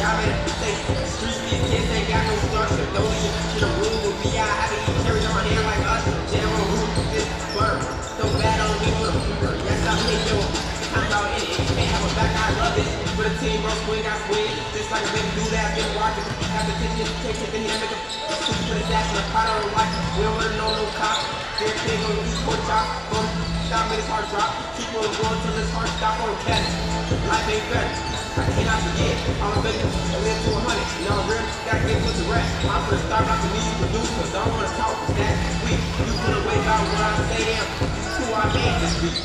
job in the state. Streets, these kids ain't got no structure. Don't even to the room with me. I have to eat cherries on my hair like us. Jam on roof, this bird. Don't bad on me, look. Yes, I hate you. Times out in it. Can't have a back, I love it. For the team, bro, swing, I swing. Just like a baby do that, been watching. Have the kitchen, take it in here, make a put his ass in a pot on the light. We don't wanna know no cop. Their pig on the pork chop. Stop, make his heart drop. Keep on going till his heart stop on catch. Life ain't fair. I cannot forget. I'm a baby. I live to 100. You know, real gotta get with the rest. I'm gonna start out to need producers. I don't wanna talk that week. You couldn't wait out when I say them. These two I made this week.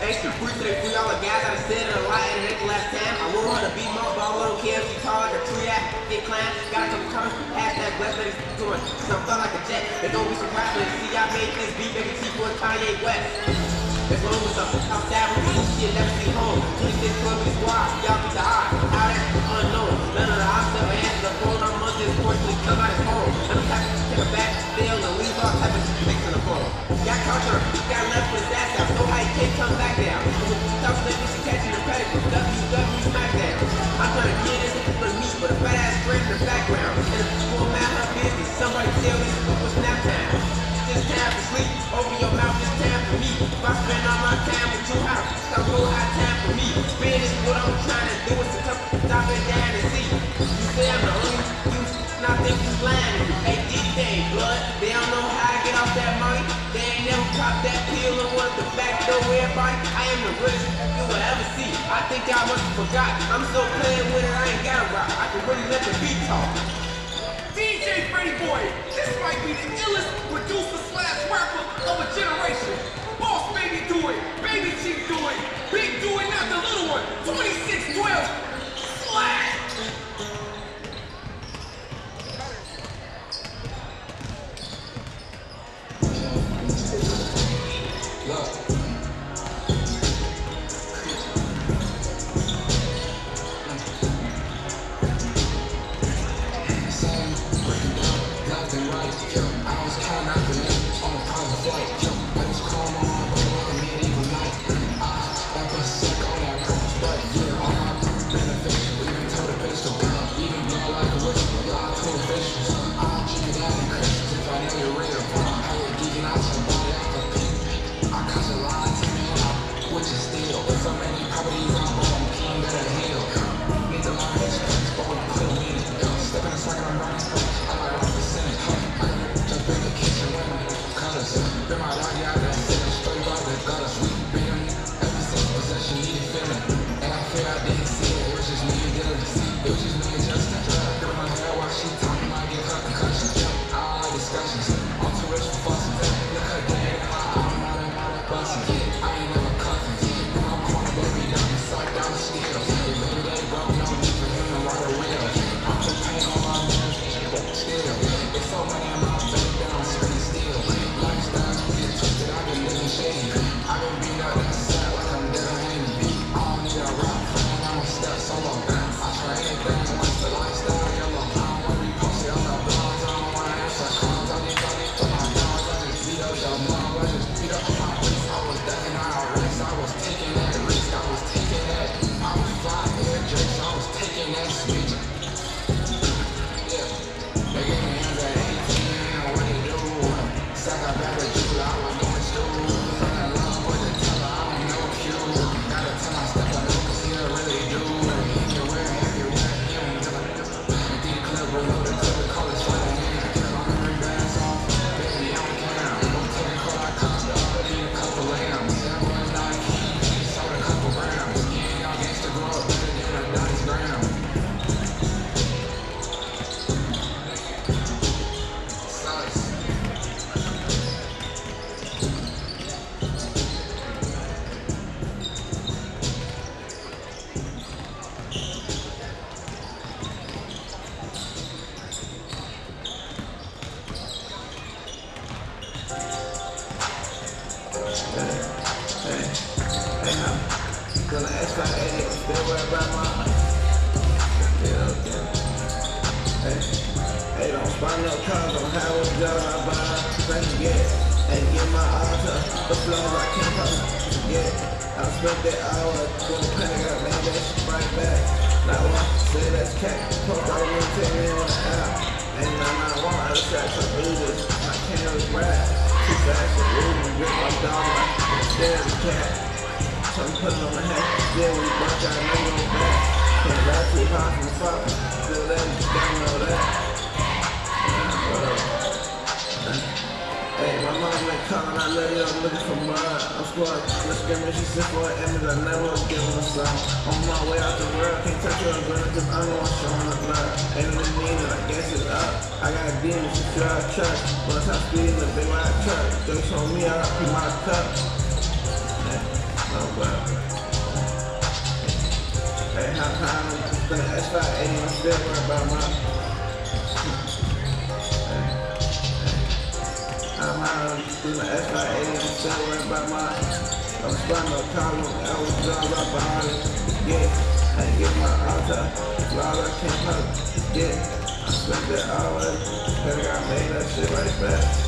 Extra free to the $3 gas. I done said it a lot and it ain't the last time. I won't want to beat my ball. I don't care if you tall like a tree at get climb. Got a couple comments. Hashtag blessed ladies doing something like a jet. They gon' be some rappers. See, I made this beat. Baby T4 and Kanye West. As long as I'm outside with this shit, never see home. 26 club in the squad, y'all be the eye. How that's unknown. None of the odds ever answer the phone. I'm on this fortunately come out his home. And I'm type to take a back, steal, and leave all type of things in the phone. Got culture, got left with his ass out. So how he can't come back down. Tough niggas, she catching the credit for WWE SmackDown. I'm trying to get this for me, but a fat ass friend in the background. And if you want mad her business, somebody tell me what's nap time. Just time for sleep, open your mouth, it's time for me. If I spend all my time with you, I will have time for me. Spend is what I'm trying to do, it's a tough stop it down and see. You say I'm the only you, and I think you lying to me. Hey, DJ, blood, they don't know how I get off that money. They ain't never popped that pill and wanted to backdoor everybody. I am the realest you will ever see. I think I must have forgot. I'm so playing with it, I ain't got a rock. I can really let the beat talk. DJ Freddie Boy, this might be the illest producer slash rapper of a generation. Boss Baby do it, Baby Chief do it, Big do it, not the little one. 2612 slash. Gonna ask my head, still worry about my Hey, don't find no cars on Howard Joe, I buy, thank you, and get my altar, the flows I can't forget. I spent that hour doing panic up, man, that shit right back. Now I say let's can't post all the take me on the app. And I'm not one other tracks to do this. I can't really rap. Too fast to lose and grip my dog like I'm scared of the cat. Something put it on my head. Then we bunch out and then go back. Can't rap too hard from the fuck. Do that, you gotta know that. Hey, my mom went calling, I let it up looking for mud. I'm squad, let's give me, she sit for an image, I never was giving her some. On my way out the world, can't touch her again, cause I'm the one showing her blood. Ain't no need it, I guess it's up. I got demons, she feel I trust. Once I speed in the big white truck, they told me I put my cup. No, but. Hey, how I'm gonna S580, I'm still worried about my. I'm out through the S580, I'm still worried about mine. I'm spotting no column, I was drunk up behind it. Yeah, I ain't get my altar, laws I can't help. Yeah, I spent that hour, better got made that shit right back.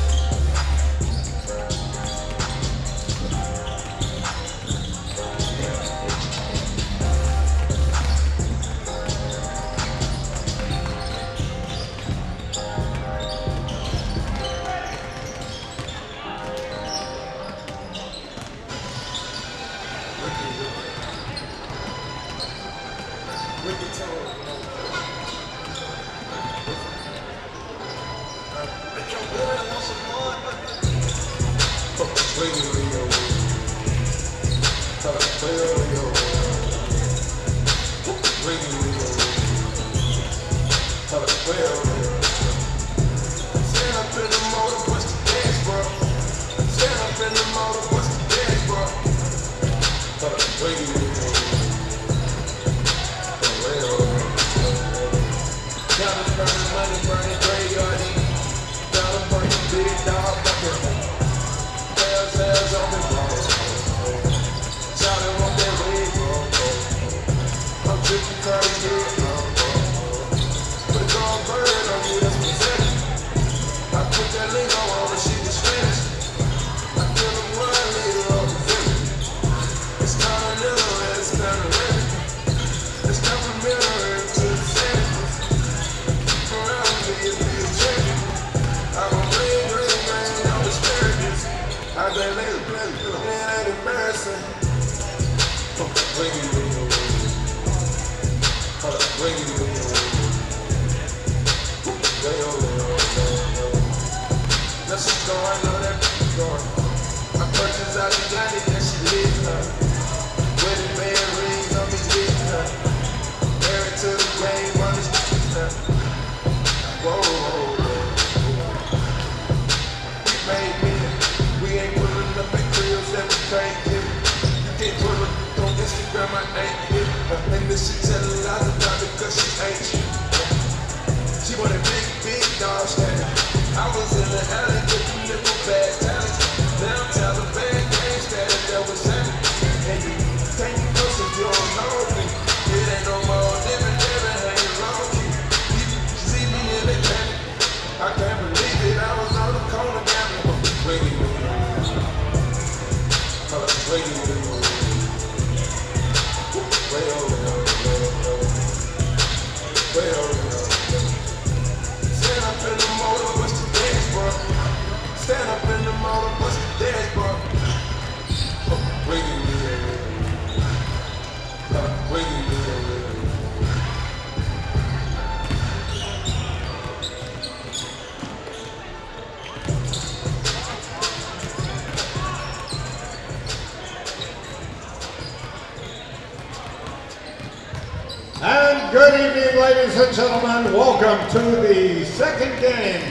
Good evening, ladies and gentlemen. Welcome to the second game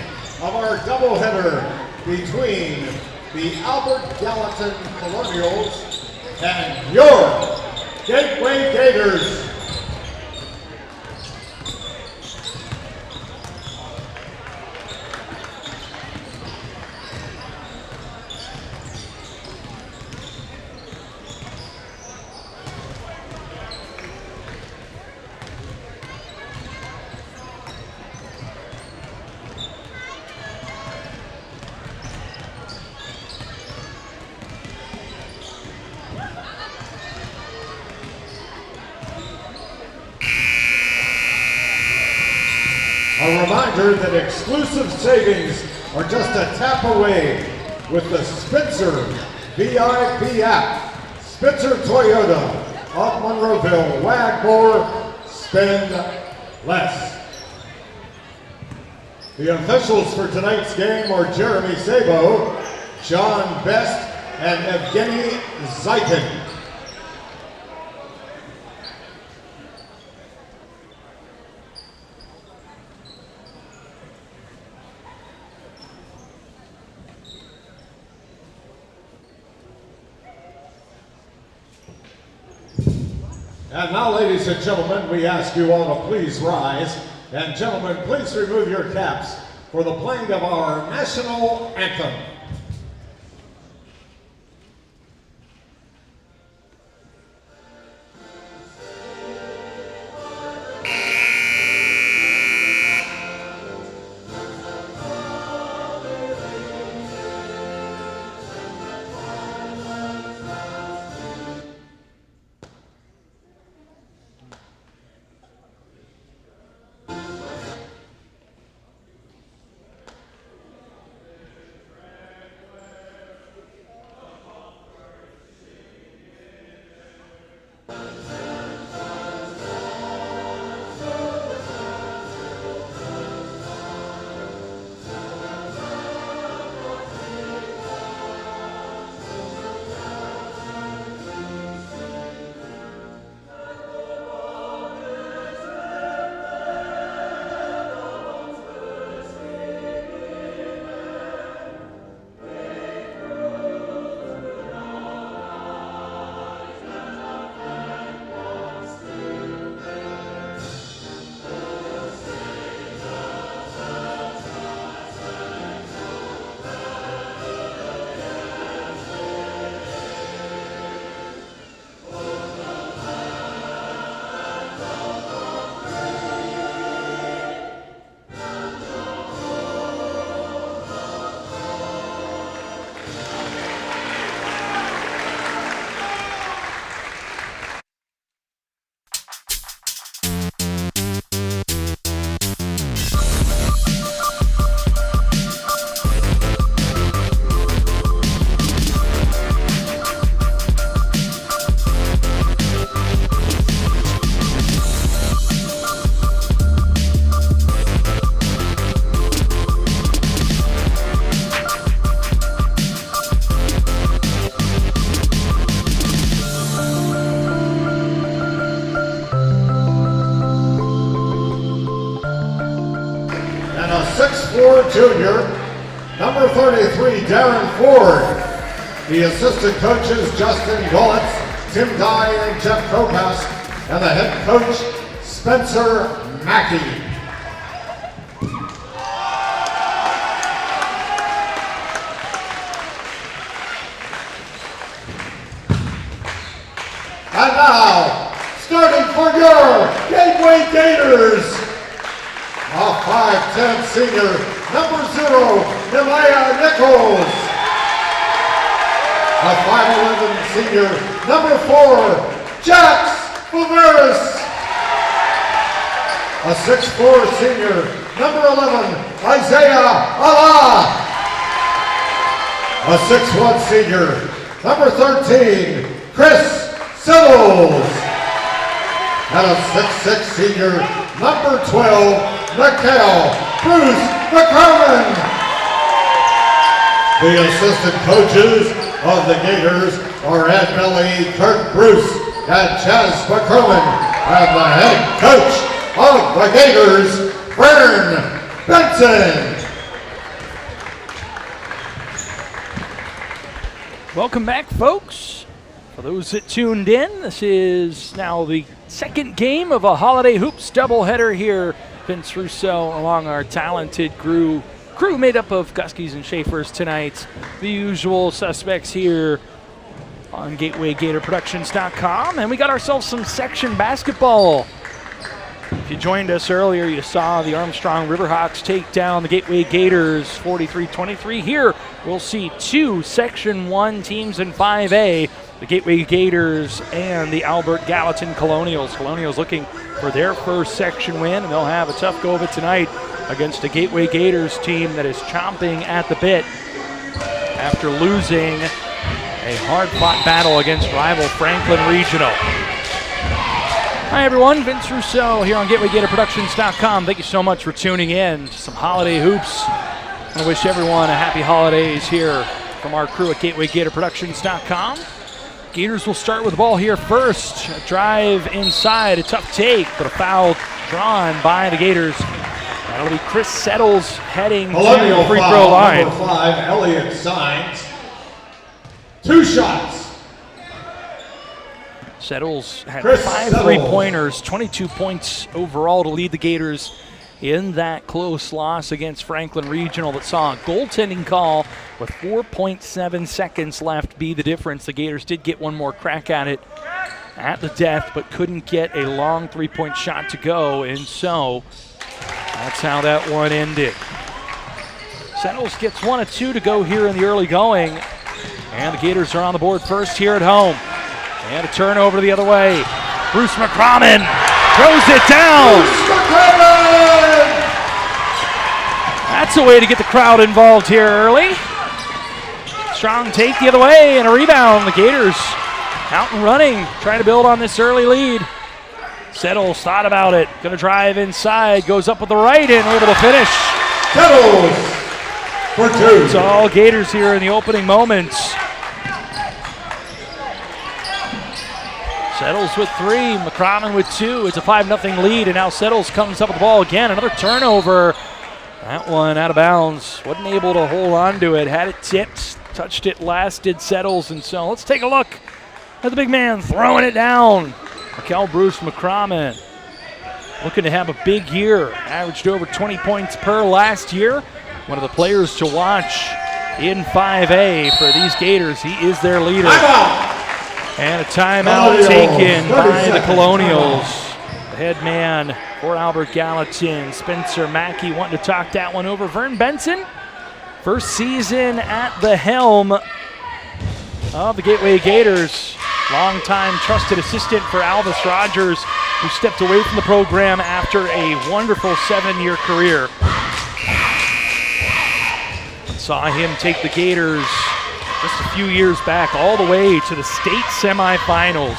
of our doubleheader between the Albert Gallatin Colonials and your Gateway Gators. A reminder that exclusive savings are just a tap away with the Spitzer VIP app. Spitzer Toyota of Monroeville. Wag more, spend less. The officials for tonight's game are Jeremy Sabo, John Best, and Evgeny Zaitin. And now, ladies and gentlemen, we ask you all to please rise. And gentlemen, please remove your caps for the playing of our national anthem. Junior, number 33, Darren Ford. The assistant coaches, Justin Gullitz, Tim Dye, and Jeff Propas, and the head coach, Spencer Mackey. And now, starting for your Gateway Gators, a 5'10" senior, number 0, Nelia Nichols. A 5'11" senior, number 4, Jax Fulveris. A 6'4" senior, number 11, Isaiah Allah. A 6'1" senior, number 13, Chris Siddles. And a 6'6" senior, number 12, Mikhail Bruce McCarman. The assistant coaches of the Gators are Ed Billy, Kirk Bruce, and Chaz McCarman. And the head coach of the Gators, Vern Benson. Welcome back, folks. For those that tuned in, this is now the second game of a Holiday Hoops doubleheader here. Vince Russo along our talented crew made up of Guskies and Schaefers tonight. The usual suspects here on GatewayGatorProductions.com. And we got ourselves some section basketball. If you joined us earlier, you saw the Armstrong Riverhawks take down the Gateway Gators 43-23. Here we'll see two Section 1 teams in 5A, the Gateway Gators and the Albert Gallatin Colonials. Colonials looking for their first section win, and they'll have a tough go of it tonight against a Gateway Gators team that is chomping at the bit after losing a hard-fought battle against rival Franklin Regional. Hi everyone, Vince Rousseau here on GatewayGatorProductions.com. Thank you so much for tuning in to some holiday hoops. I want to wish everyone a happy holidays here from our crew at GatewayGatorProductions.com. Gators will start with the ball here first. A drive inside, a tough take, but a foul drawn by the Gators. That'll be Chris Settles heading to the free throw line. Number 5, Elliott Signs. 2 shots. Settles had Chris 5 Settles. 3-pointers, 22 points overall to lead the Gators in that close loss against Franklin Regional that saw a goaltending call with 4.7 seconds left be the difference. The Gators did get one more crack at it at the death, but couldn't get a long 3-point shot to go, and so that's how that one ended. Settles gets 1 of 2 to go here in the early going, and the Gators are on the board first here at home. And a turnover the other way. Bruce McCrommon throws it down. That's a way to get the crowd involved here early. Strong take the other way and a rebound. The Gators out and running, trying to build on this early lead. Settles thought about it, gonna drive inside, goes up with the right and able to finish. Settles for 2. It's all Gators here in the opening moments. Settles with 3, McCrommon with 2. It's a 5-0 lead, and now Settles comes up with the ball again. Another turnover. That one out of bounds. Wasn't able to hold on to it. Had it tipped, touched it last, did Settles, and so let's take a look at the big man throwing it down. Mikel Bruce McCrommon looking to have a big year. Averaged over 20 points per last year. One of the players to watch in 5A for these Gators. He is their leader. And a timeout taken by the Colonials. The head man for Albert Gallatin, Spencer Mackey, wanting to talk that one over. Vern Benson, first season at the helm of the Gateway Gators. Longtime trusted assistant for Alvis Rogers, who stepped away from the program after a wonderful 7-year career. Saw him take the Gators just a few years back all the way to the state semifinals.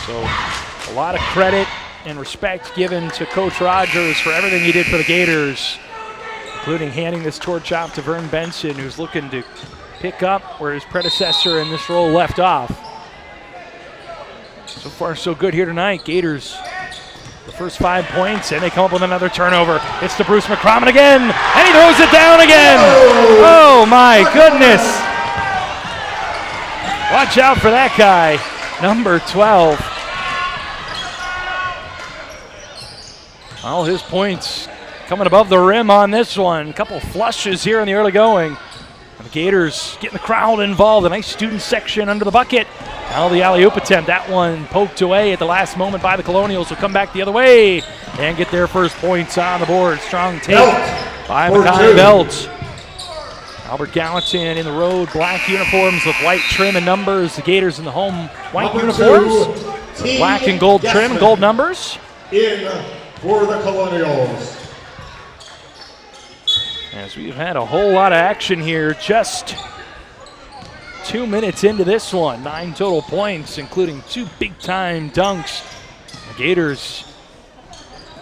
So a lot of credit and respect given to Coach Rogers for everything he did for the Gators, including handing this torch off to Vern Benson, who's looking to pick up where his predecessor in this role left off. So far, so good here tonight. Gators, the first 5 points, and they come up with another turnover. It's to Bruce McCrommon again, and he throws it down again. Oh my goodness. Watch out for that guy, number 12. All his points coming above the rim on this one. A couple flushes here in the early going. And the Gators getting the crowd involved. A nice student section under the bucket. Now the alley-oop attempt. That one poked away at the last moment by the Colonials. Will come back the other way and get their first points on the board. Strong take by Makai Belt. Albert Gallatin in the road. Black uniforms with white trim and numbers. The Gators in the home white uniforms. Black and gold trim and gold numbers. In for the Colonials. As we've had a whole lot of action here, just 2 minutes into this one. 9 total points, including 2 big-time dunks. The Gators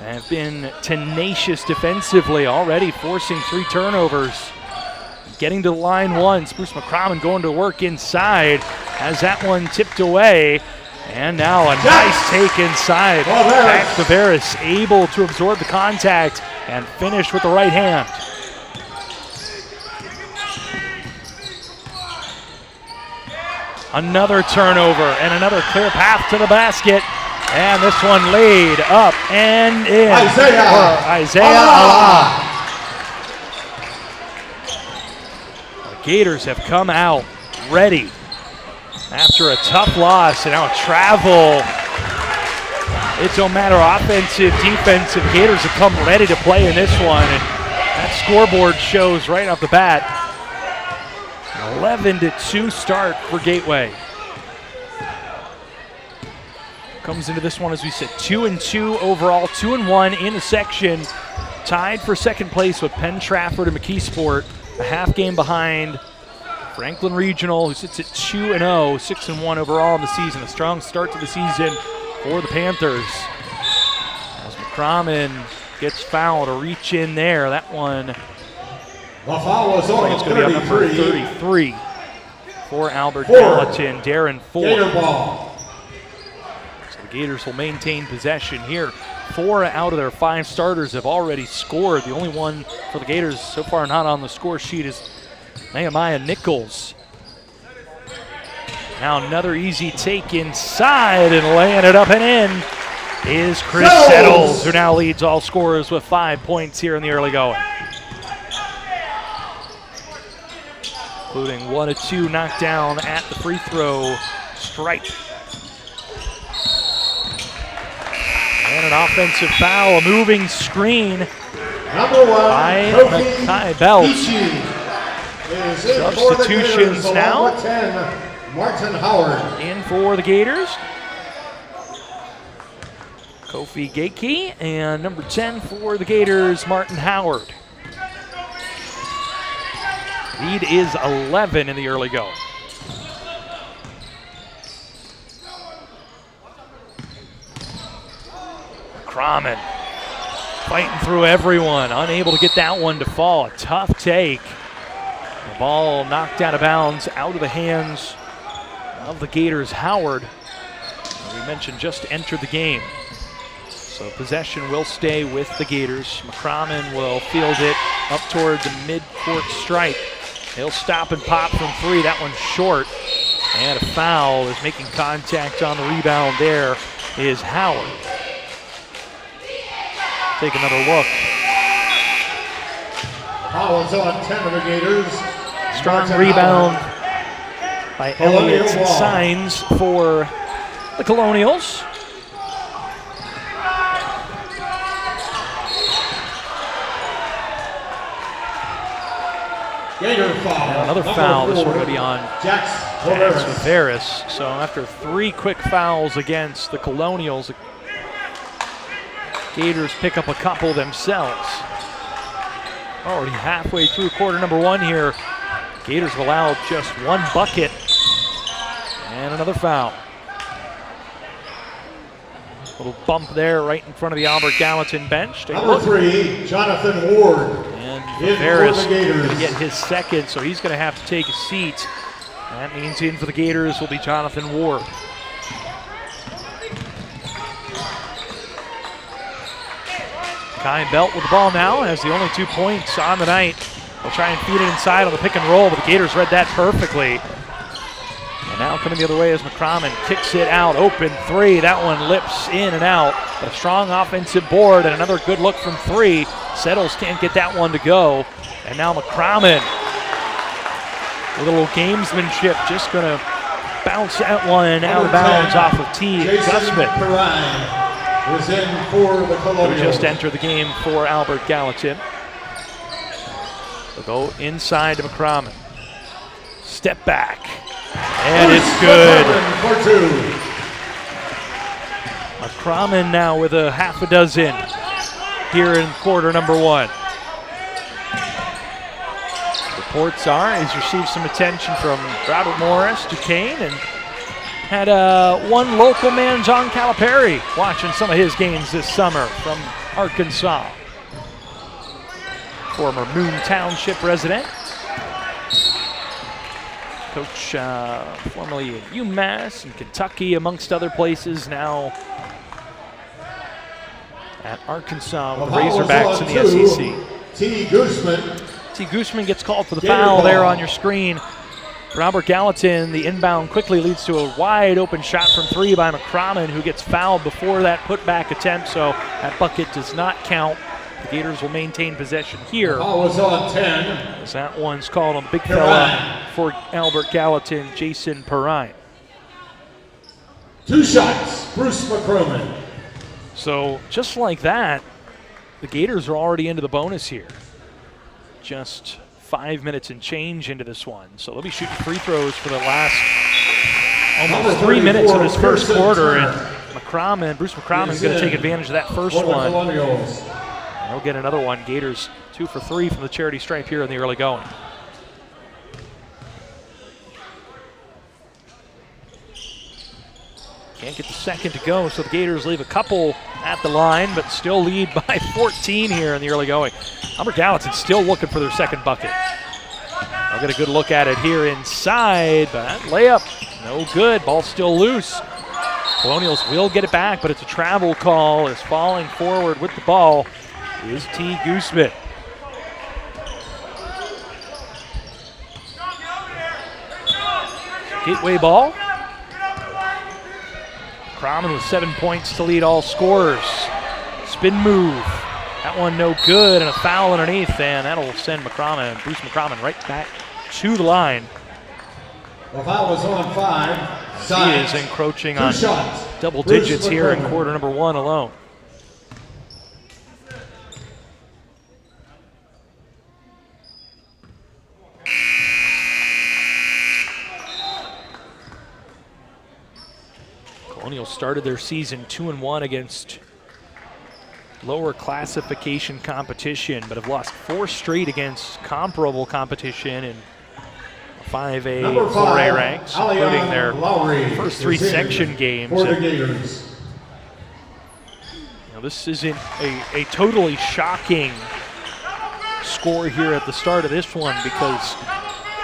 have been tenacious defensively already, forcing 3 turnovers. Getting to the line once. Bruce McCrommon going to work inside. Has that one tipped away. And now a nice take inside. Max Tavares able to absorb the contact and finish with the right hand. Another turnover and another clear path to the basket. And this one laid up and in for Isaiah Allah. The Gators have come out ready after a tough loss, and now travel. It don't matter offensive, defensive. Gators have come ready to play in this one, and that scoreboard shows right off the bat. 11-2 start for Gateway. comes into this one, as we said, 2-2 overall, 2-1 in the section. Tied for second place with Penn Trafford and McKeesport, a half game behind Franklin Regional, who sits at 2-0, 6-1 overall in the season. A strong start to the season for the Panthers. As McCrommon gets fouled, a reach in there. That one, The foul was on it's going to be on number 33. 33 for Albert Four. Gallatin, Darren Ford. Gator ball. So the Gators will maintain possession here. 4 out of their 5 starters have already scored. The only one for the Gators so far not on the score sheet is Nehemiah Nichols. Now another easy take inside, and laying it up and in is Chris Settles, who now leads all scorers with 5 points here in the early going. Including 1 of 2 knocked down at the free throw stripe. And an offensive foul, a moving screen Number 1, by Kofi Makai Belt. Ichi is in for the Substitutions Gators, along now. with 10, Martin Howard. In for the Gators, Kofi Gakey, and number 10 for the Gators, Martin Howard. Lead is 11 in the early go. McCrommon fighting through everyone, unable to get that one to fall. A tough take. The ball knocked out of bounds, out of the hands of the Gators. Howard, we mentioned, just entered the game. So possession will stay with the Gators. McCrommon will field it up toward the mid-court stripe. He'll stop and pop from 3. That one's short. And a foul is making contact on the rebound. There is Howard. Take another look. Foul is on 10 of the Gators. Strong Martin rebound Howard. by Colonial Elliott ball. Signs for the Colonials. Gator foul. And another Number foul. This 4, one going to be on Jax Jax Horace. Ferris. So after 3 quick fouls against the Colonials, the Gators pick up a couple themselves. Already halfway through quarter number 1 here. Gators have allowed just 1 bucket. And another foul. Little bump there right in front of the Albert Gallatin bench. Take a Number look. 3, Jonathan Ward. And In Ferris for the Gators. going to get his second, so he's going to have to take a seat. That means in for the Gators will be Jonathan Ward. Kai Belt with the ball now, has the only 2 points on the night. They'll try and feed it inside on the pick and roll, but the Gators read that perfectly. And now coming the other way is McCrommon, kicks it out, open 3. That one lips in and out. But a strong offensive board and another good look from 3. Settles can't get that one to go. And now McCrommon, a little gamesmanship, just going to bounce that one out of bounds off of T. Jason Gusman, Perrine is in for the who Colonials. just entered the game for Albert Gallatin. They'll go inside to McCrommon. Step back. And it's good. For 2. McCrommon now with a half a dozen here in quarter number 1. Reports are he's received some attention from Robert Morris, Duquesne, and had one local man, John Calipari, watching some of his games this summer from Arkansas. Former Moon Township resident. Coach formerly at UMass and Kentucky, amongst other places, now at Arkansas with the Razorbacks in the SEC. T. Guzman. T. Guzman gets called for the Gator foul ball. there on your screen. Robert Gallatin, the inbound quickly leads to a wide open shot from 3 by McCrommon, who gets fouled before that putback attempt, so that bucket does not count. The Gators will maintain possession here. Foul was on 10. As that one's called on the big fella for Albert Gallatin, Jason Perrine. 2 shots, Bruce McCrommon. So just like that, the Gators are already into the bonus here. Just 5 minutes and change into this one. So they'll be shooting free throws for the last almost 3 minutes of this first quarter. And Bruce McCromin is going to take advantage of that first For the one. Colonials. They'll get another one. Gators 2 for 3 from the charity stripe here in the early going. Can't get the second to go, so the Gators leave a couple at the line, but still lead by 14 here in the early going. Albert Gallatin still looking for their second bucket. I'll get a good look at it here inside, but that layup, no good. Ball still loose. Colonials will get it back, but it's a travel call as falling forward with the ball is T. Gooseman. Gateway ball. Cromman with 7 points to lead all scorers. Spin move. That one no good, and a foul underneath, and that'll send Bruce McCromin right back to the line. The foul was on 5. He is encroaching on shots. double Bruce digits here in McCromin. quarter number 1 alone. Colonials started their season 2-1 against lower classification competition, but have lost 4 straight against comparable competition in 5A, Number 4A 5, ranks, Allian including their Lowry first 3 is in section games. For the And, Gators. this isn't a totally shocking score here at the start of this one because,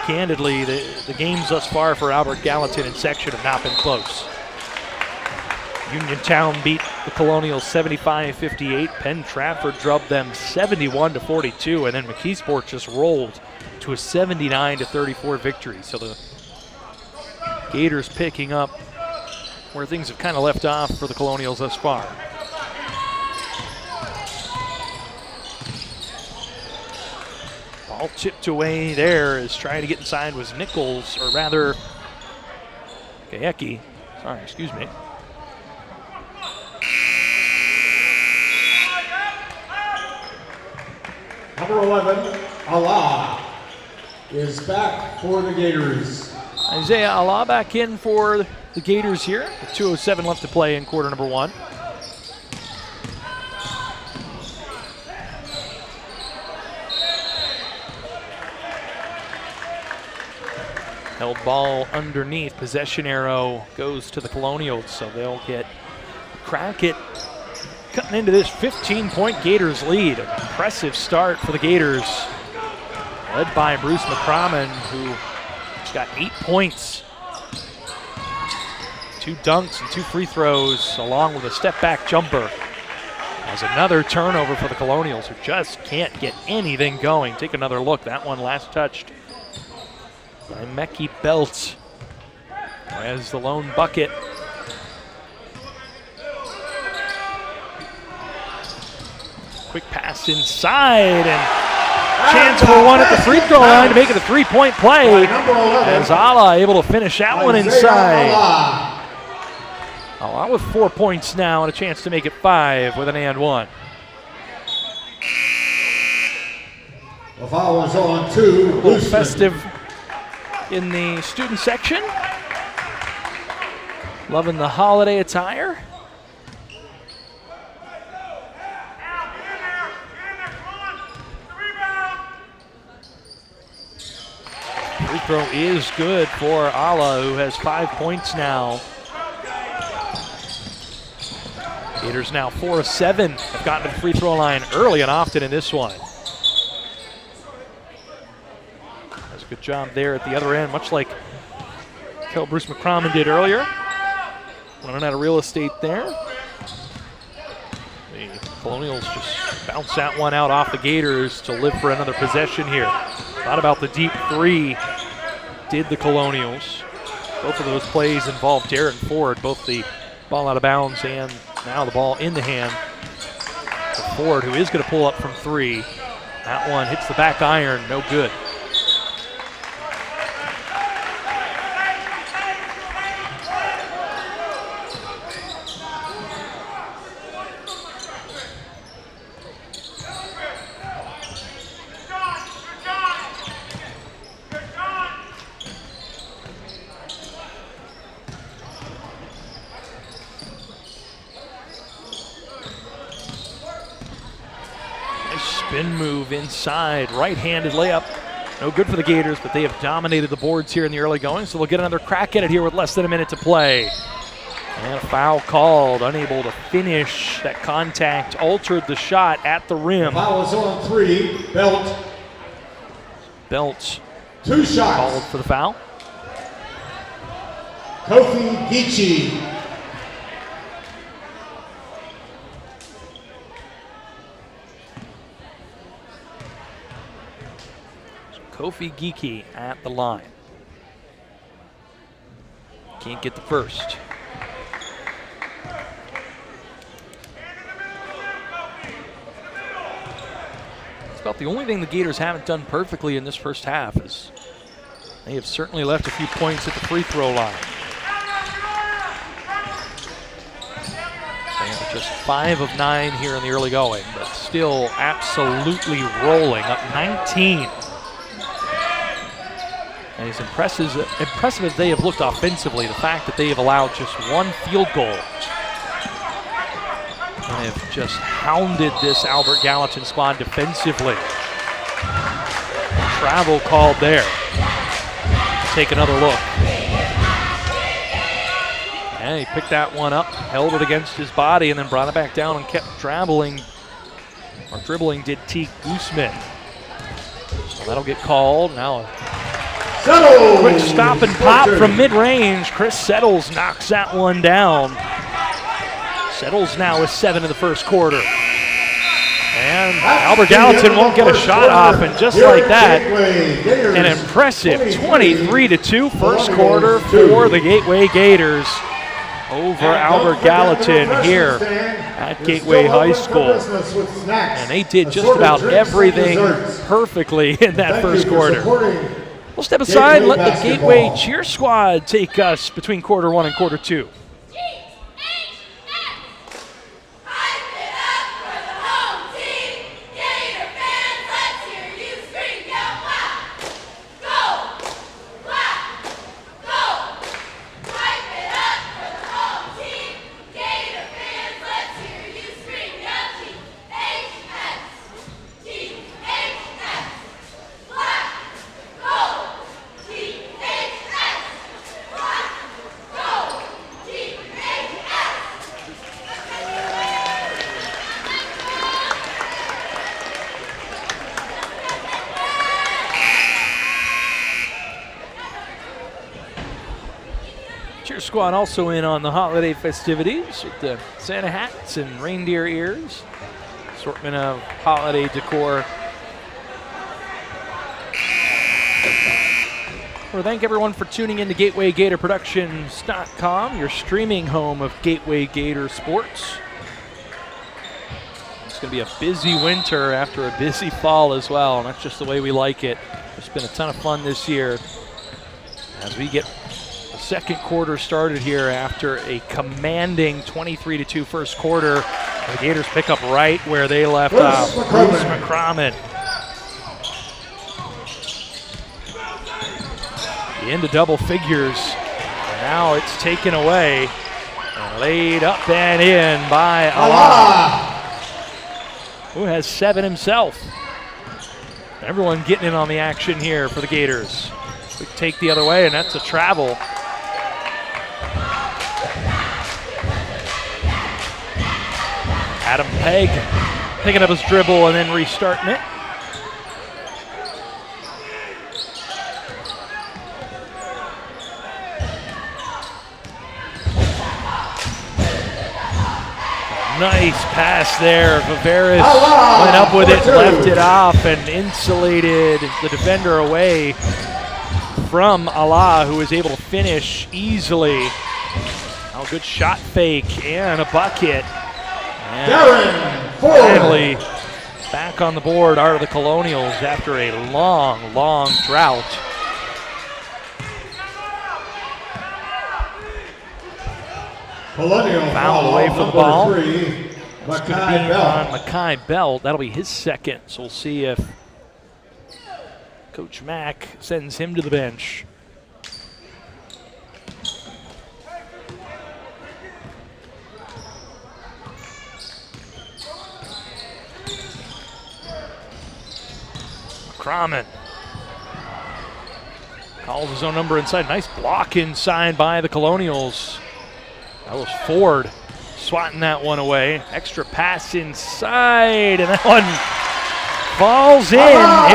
candidly, the games thus far for Albert Gallatin in section have not been close. Uniontown beat the Colonials 75-58. Penn Trafford drubbed them 71-42, and then McKeesport just rolled to a 79-34 victory. So the Gators picking up where things have kind of left off for the Colonials thus far. Ball chipped away there as trying to get inside was Nichols, or rather Gayecki. Sorry, excuse me. Number 11, Allah, is back for the Gators. Isaiah Allah back in for the Gators here. With 2:07 left to play in quarter number 1. Held ball underneath. Possession arrow goes to the Colonials, so they'll get crack at cutting into this 15-point Gators lead. An impressive start for the Gators, led by Bruce McCromin, who's got 8 points, 2 dunks and 2 free throws, along with a step-back jumper. As another turnover for the Colonials, who just can't get anything going. Take another look. That one last touched by Mekhi Belt as the lone bucket. Quick pass inside, and chance for one at the free throw line to make it a 3-point play. As Allah able to finish that one inside. Allah with 4 points now and a chance to make it 5 with an and 1. The foul was on 2. A little festive in the student section. Loving the holiday attire. Free throw is good for Allah, who has 5 points now. Gators now 4 of 7 have gotten to the free throw line early and often in this one. That's a good job there at the other end, much like Bruce McCromin did earlier. Running out of real estate there. The Colonials just bounce that one out off the Gators to live for another possession here. Thought about the deep 3, did the Colonials. Both of those plays involved Darren Ford, both the ball out of bounds and now the ball in the hand of Ford, who is going to pull up from 3. That one hits the back iron, no good. spin move inside, right-handed layup. No good for the Gators, but they have dominated the boards here in the early going, so we'll get another crack at it here with less than a minute to play. And a foul called, unable to finish. That contact altered the shot at the rim. Foul is on 3, Belt. Belt 2 shots. called for the foul. Kofi Geechee. Kofi Geechee at the line. Can't get the first. It's about the only thing the Gators haven't done perfectly in this first half is they have certainly left a few points at the free throw line. They are just 5 of 9 here in the early going, but still absolutely rolling, up 19. And as impressive as they have looked offensively, the fact that they have allowed just 1 field goal and have just hounded this Albert Gallatin squad defensively. Travel called there. Take another look. And he picked that one up, held it against his body, and then brought it back down and kept dribbling did T. Guzman. So that'll get called. Now a quick stop and pop from mid-range. Chris Settles knocks that one down. Settles now with 7 in the first quarter. And Albert Gallatin won't get a shot off, and just like that, an impressive 23-2 first quarter for the Gateway Gators over Albert Gallatin here at Gateway High School. And they did just about everything perfectly in that first quarter. We'll step aside and let the Gateway cheer squad take us between quarter 1 and quarter 2. Cheer squad also in on the holiday festivities with the Santa hats and reindeer ears. Assortment of holiday decor. I want to thank everyone for tuning in to GatewayGatorProductions.com, your streaming home of Gateway Gator sports. It's going to be a busy winter after a busy fall as well, and that's just the way we like it. It's been a ton of fun this year as we get the second quarter started here after a commanding 23-2 first quarter. The Gators pick up right where they left off. Bruce McCrommon. Into double figures. And now it's taken away and laid up and in by Allah, who has 7 himself. Everyone getting in on the action here for the Gators. We take the other way, and that's a travel. Adam Pegg picking up his dribble and then restarting it. Nice pass there. Viveris went up with it, left it off, and insulated the defender away from Allah, who was able to finish easily. Oh, good shot fake and a bucket. And finally back on the board are the Colonials after a long, long drought. Foul away from the ball. That's going to be on Mekhi Belt. That'll be his second. So we'll see if Coach Mack sends him to the bench. Croman calls his own number inside. Nice block inside by the Colonials. That was Ford swatting that one away. Extra pass inside, and that one falls in.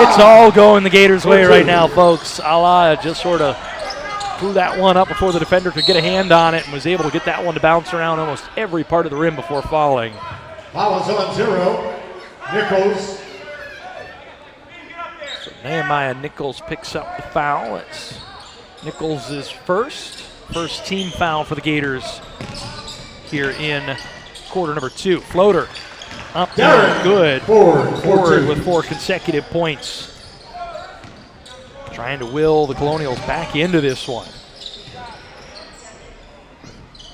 It's all going the Gators' way right now, folks. Ala just sort of threw that one up before the defender could get a hand on it and was able to get that one to bounce around almost every part of the rim before falling. Foul is on 0. Nichols. So Nehemiah Nichols picks up the foul. It's Nichols' first team foul for the Gators here in quarter number 2. Floater up there, good. Ford with 4 consecutive points. Trying to will the Colonials back into this one.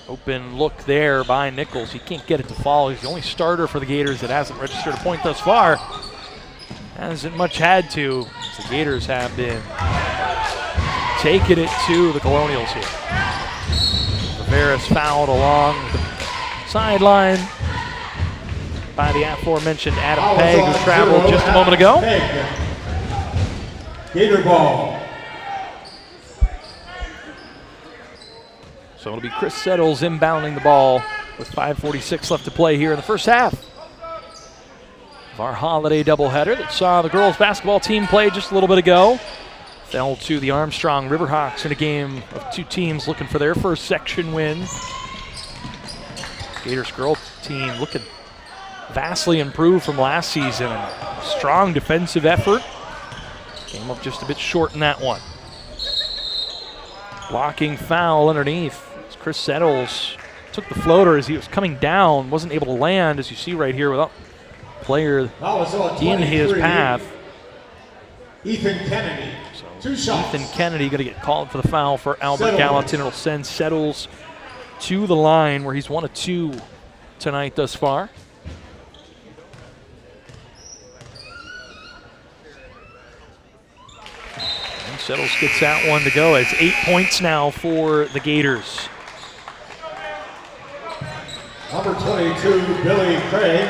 Open look there by Nichols. He can't get it to fall. He's the only starter for the Gators that hasn't registered a point thus far. Hasn't much had to. The Gators have been taking it to the Colonials here. Rivera's fouled along the sideline by the aforementioned Adam Pegg, who traveled just a moment ago. Gator ball. So it'll be Chris Settles inbounding the ball with 5:46 left to play here in the first half of our holiday doubleheader that saw the girls basketball team play just a little bit ago. Fell to the Armstrong Riverhawks in a game of 2 teams looking for their first section win. Gators girl team looking vastly improved from last season. Strong defensive effort. Came up just a bit short in that one. Blocking foul underneath. Chris Settles took the floater as he was coming down, wasn't able to land, as you see right here, without player in his path. Ethan Kennedy. So 2 shots. Ethan Kennedy going to get called for the foul for Albert Gallatin. It'll send Settles to the line where he's 1 of 2 tonight thus far. And Settles gets that one to go. It's 8 points now for the Gators. Number 22, Billy Craig.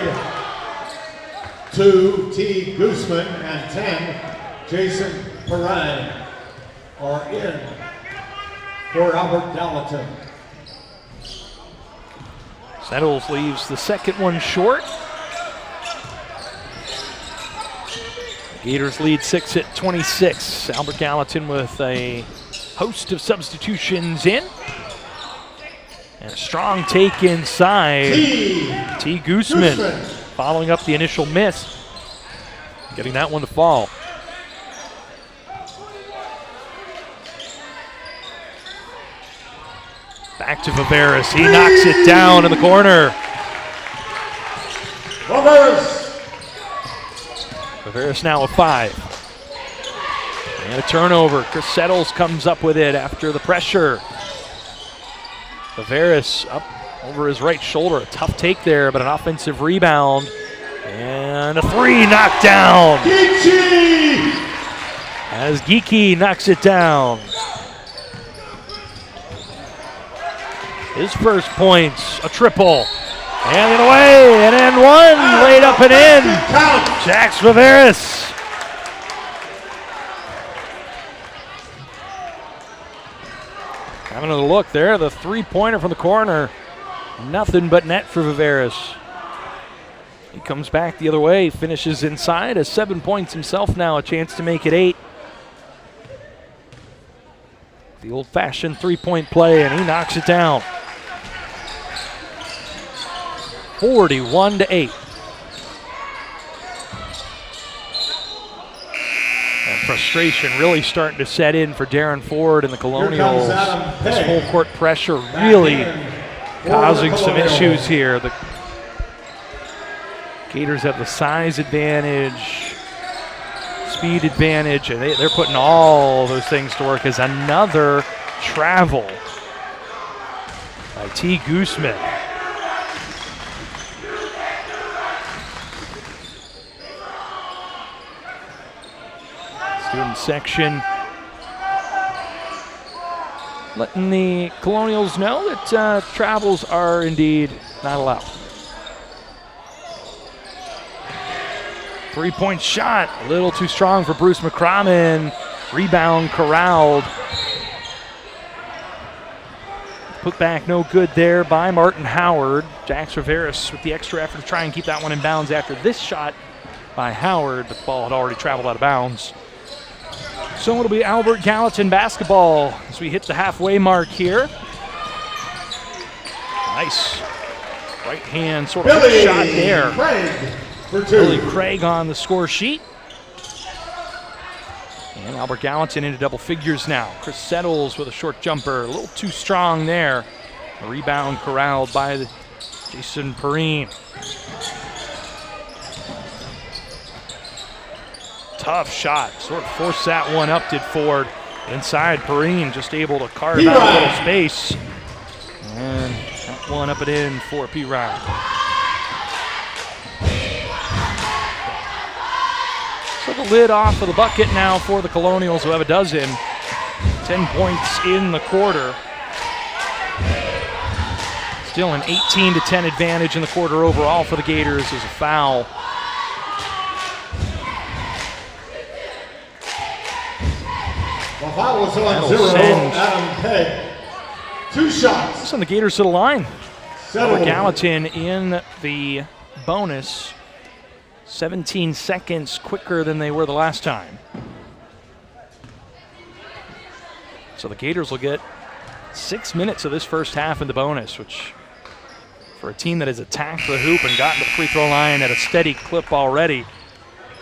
2, T. Gooseman, and 10, Jason Perrine are in for Albert Gallatin. Settles leaves the second one short. Gators lead 6 at 26. Albert Gallatin with a host of substitutions in. And a strong take inside. T. Gooseman following up the initial miss. Getting that one to fall. Back to Viveras. He knocks it down in the corner. Viveras now with 5. And a turnover. Chris Settles comes up with it after the pressure. Viveras up over his right shoulder. A tough take there, but an offensive rebound. And a 3 knocked down. As Geeky knocks it down. His first points, a triple. And away, and then 1, laid up and in. Jax Viveras. Having a look there, the 3-pointer from the corner. Nothing but net for Viveras. He comes back the other way, finishes inside, has 7 points himself now, a chance to make it 8. The old-fashioned 3-point play, and he knocks it down. 41-8. And frustration really starting to set in for Darren Ford and the Colonials. This full court pressure really causing some issues here. The Gators have the size advantage, speed advantage, and they're putting all those things to work as another travel by T. Gooseman. Student section letting the Colonials know that travels are indeed not allowed. Three-point shot, a little too strong for Bruce McCrommon. Rebound corralled. Put back no good there by Martin Howard. Jax Riveras with the extra effort to try and keep that one in bounds after this shot by Howard. The ball had already traveled out of bounds. So it'll be Albert Gallatin basketball as we hit the halfway mark here. Nice right hand sort of Billy shot there. Craig for 2. Billy Craig on the score sheet. And Albert Gallatin into double figures now. Chris Settles with a short jumper, a little too strong there. A rebound corralled by Jason Perrine. Tough shot, sort of forced that one up, did Ford. Inside, Perrine just able to carve out a little space. And that one up and in for P. Ryan. So the lid off of the bucket now for the Colonials, who have a dozen. 10 points in the quarter. Still an 18-10 advantage in the quarter overall for the Gators as a foul. The foul was on That'll 0. send. Adam Pegg. 2 shots. Send the Gators to the line. Settled. Albert Gallatin in the bonus. 17 seconds quicker than they were the last time. So the Gators will get 6 minutes of this first half in the bonus, which for a team that has attacked the hoop and gotten to the free throw line at a steady clip already,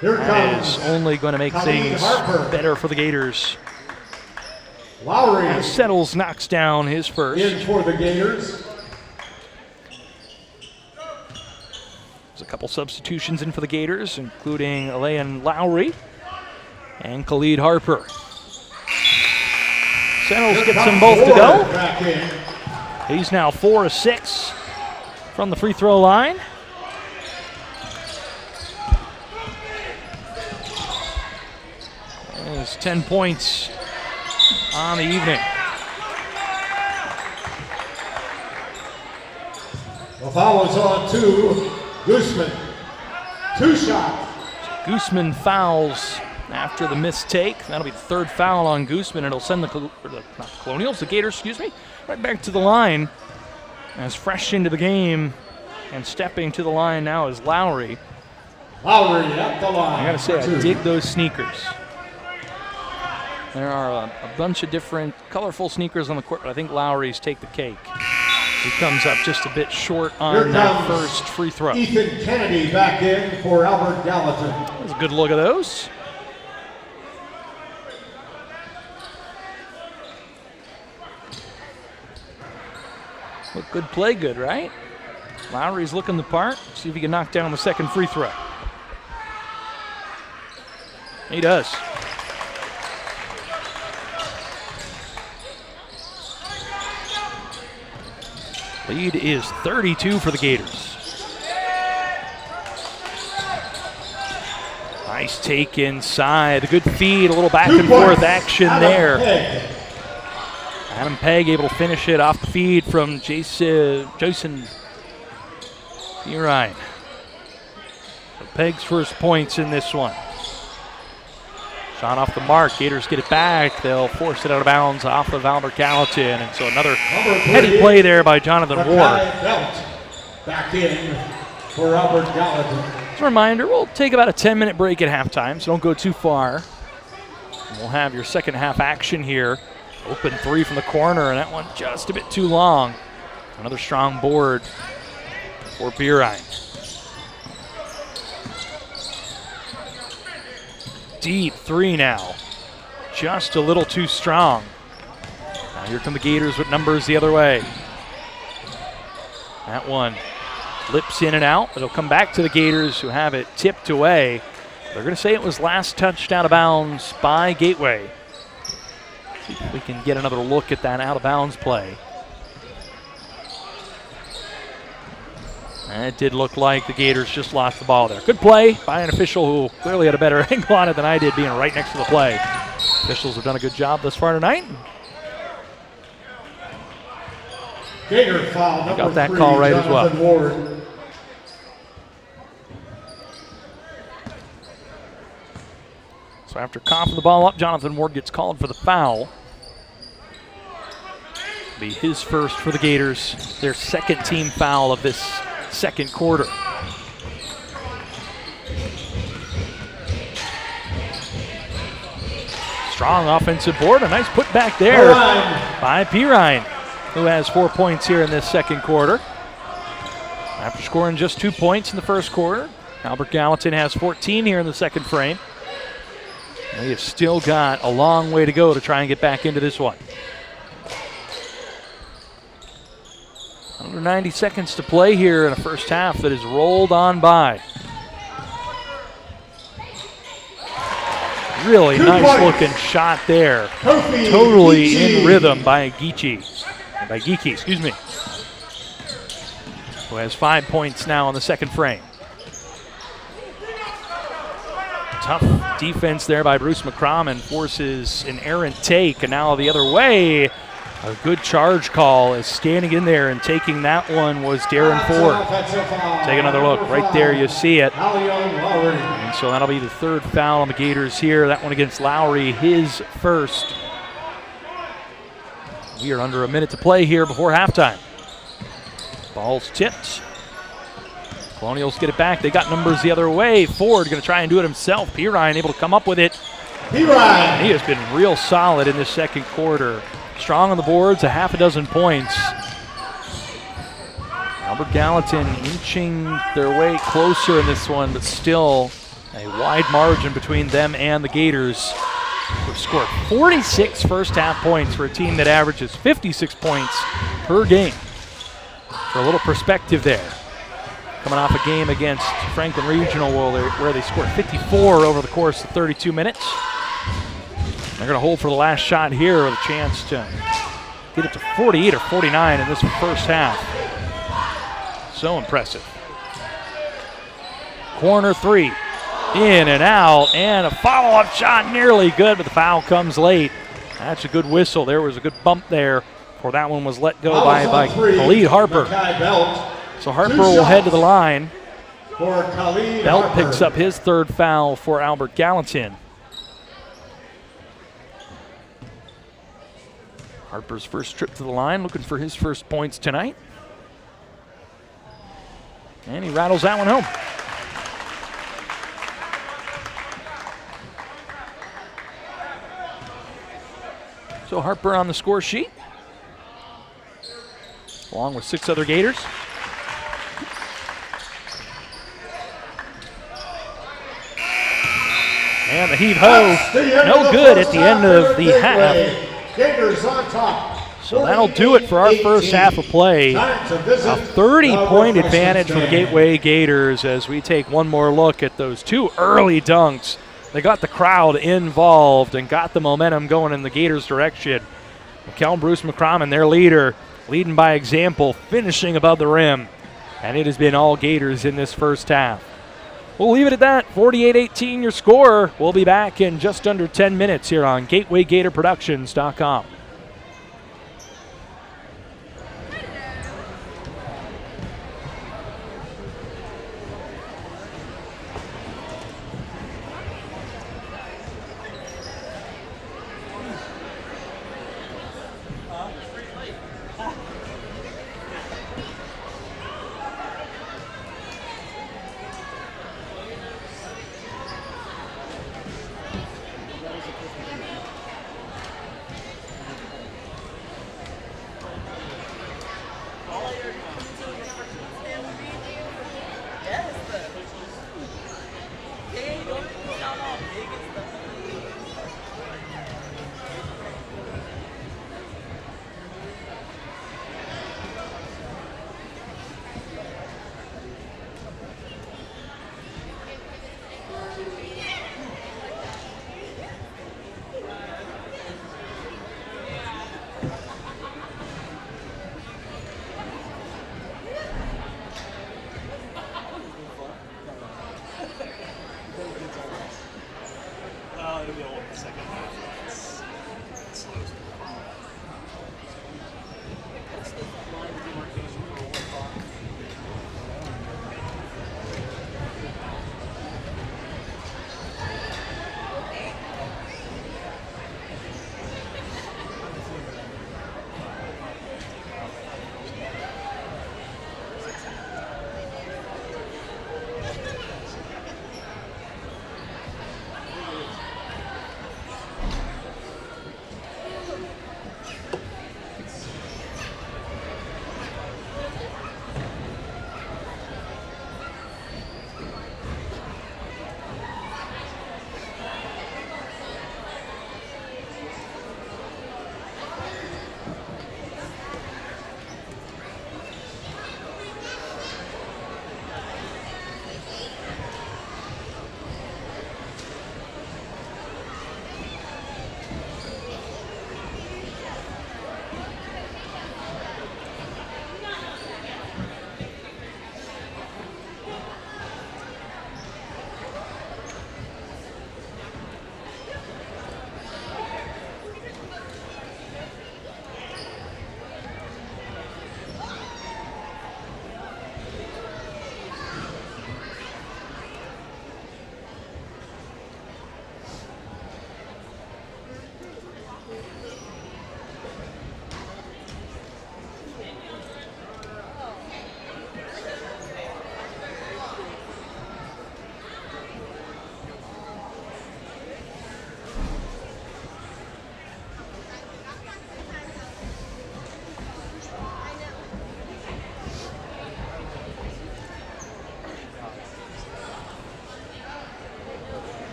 Here that comes is only going to make Colleen things Harper. better for the Gators. Lowry As Settles knocks down his first. in for the Gators. There's a couple substitutions in for the Gators, including Alain Lowry and Khalid Harper. Settles gets them both to go. Back in. He's now 4 of 6 from the free throw line. There's 10 points on the evening. The foul is on 2. Guzman. 2 shots. Guzman fouls after the mistake. That'll be the third foul on Guzman. It'll send the Gators, right back to the line. As fresh into the game and stepping to the line now is Lowry. Lowry at the line. I gotta say, for I 2. dig those sneakers. There are a bunch of different colorful sneakers on the court, but I think Lowry's take the cake. He comes up just a bit short Here on that comes first free throw. Ethan Kennedy back in for Albert Gallatin. That's a good look at those. Look good, play good, right? Lowry's looking the part. See if he can knock down the second free throw. He does. Lead is 32 for the Gators. Nice take inside. A good feed, a little back 2 and points. forth action Adam there. Pegg. Adam Pegg able to finish it off the feed from Jason Urine. So Pegg's first points in this one. Shot off the mark. Gators get it back. They'll force it out of bounds off of Albert Gallatin. And so another heady play there by Jonathan Ward. Mackay Belt back in for Albert Gallatin. As a reminder, we'll take about a 10-minute break at halftime, so don't go too far. And we'll have your second half action here. Open 3 from the corner, and that one just a bit too long. Another strong board for Beerine. Deep 3 now. Just a little too strong. Now here come the Gators with numbers the other way. That one lips in and out, but it'll come back to the Gators, who have it tipped away. They're going to say it was last touched out of bounds by Gateway. See if we can get another look at that out of bounds play. And it did look like the Gators just lost the ball there. Good play by an official who clearly had a better angle on it than I did, being right next to the play. Officials have done a good job thus far tonight. Gator foul number got that 3, call right as Jonathan well. Ward. So after coughing the ball up, Jonathan Ward gets called for the foul. Be his first for the Gators, their second team foul of this second quarter. Strong offensive board, a nice putback there by Pirine, who has 4 points here in this second quarter. After scoring just 2 points in the first quarter, Albert Gallatin has 14 here in the second frame. They have still got a long way to go to try and get back into this one. Under 90 seconds to play here in a first half that has rolled on by. Really nice looking shot there. Totally in rhythm by Geeky, who has 5 points now in the second frame. Tough defense there by Bruce McCrommon, forces an errant take, and now the other way. A good charge call is standing in there, and taking that one was Darren Ford. Take another look. Right there you see it. And so that'll be the third foul on the Gators here. That one against Lowry, his first. We are under a minute to play here before halftime. Ball's tipped. Colonials get it back. They got numbers the other way. Ford going to try and do it himself. Pirine able to come up with it. He has been real solid in this second quarter. Strong on the boards, a half a dozen points. Albert Gallatin inching their way closer in this one, but still a wide margin between them and the Gators, who've scored 46 first half points for a team that averages 56 points per game. For a little perspective there, coming off a game against Franklin Regional where they scored 54 over the course of 32 minutes. They're going to hold for the last shot here with a chance to get it to 48 or 49 in this first half. So impressive. Corner three, in and out, and a follow-up shot nearly good, but the foul comes late. That's a good whistle. There was a good bump there before that one was let go by Khalid Harper. So Harper will head to the line. Belt picks up his third foul for Albert Gallatin. Harper's first trip to the line, looking for his first points tonight. And he rattles that one home. So Harper on the score sheet, along with 6 other Gators. And the heave-ho, no good at the end of the half. Gators on top. So that'll do it for our first half of play. A 30-point advantage for the Gateway Gators as we take one more look at those 2 early dunks. They got the crowd involved and got the momentum going in the Gators' direction. Mikel Bruce McCrommon, their leader, leading by example, finishing above the rim. And it has been all Gators in this first half. We'll leave it at that. 48-18 your score. We'll be back in just under 10 minutes here on GatewayGatorProductions.com.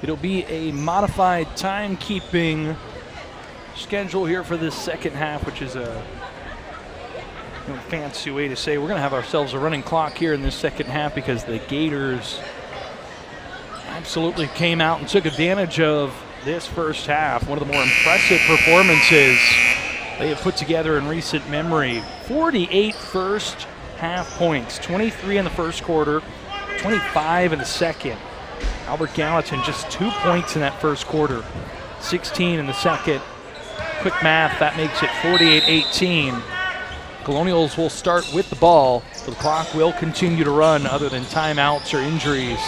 It'll be a modified timekeeping schedule here for this second half, which is a fancy way to say we're going to have ourselves a running clock here in this second half because the Gators absolutely came out and took advantage of this first half. One of the more impressive performances they have put together in recent memory. 48 first half points, 23 in the first quarter, 25 in the second. Albert Gallatin just 2 points in that first quarter, 16 in the second. Quick math, that makes it 48-18. Colonials will start with the ball, but the clock will continue to run other than timeouts or injuries.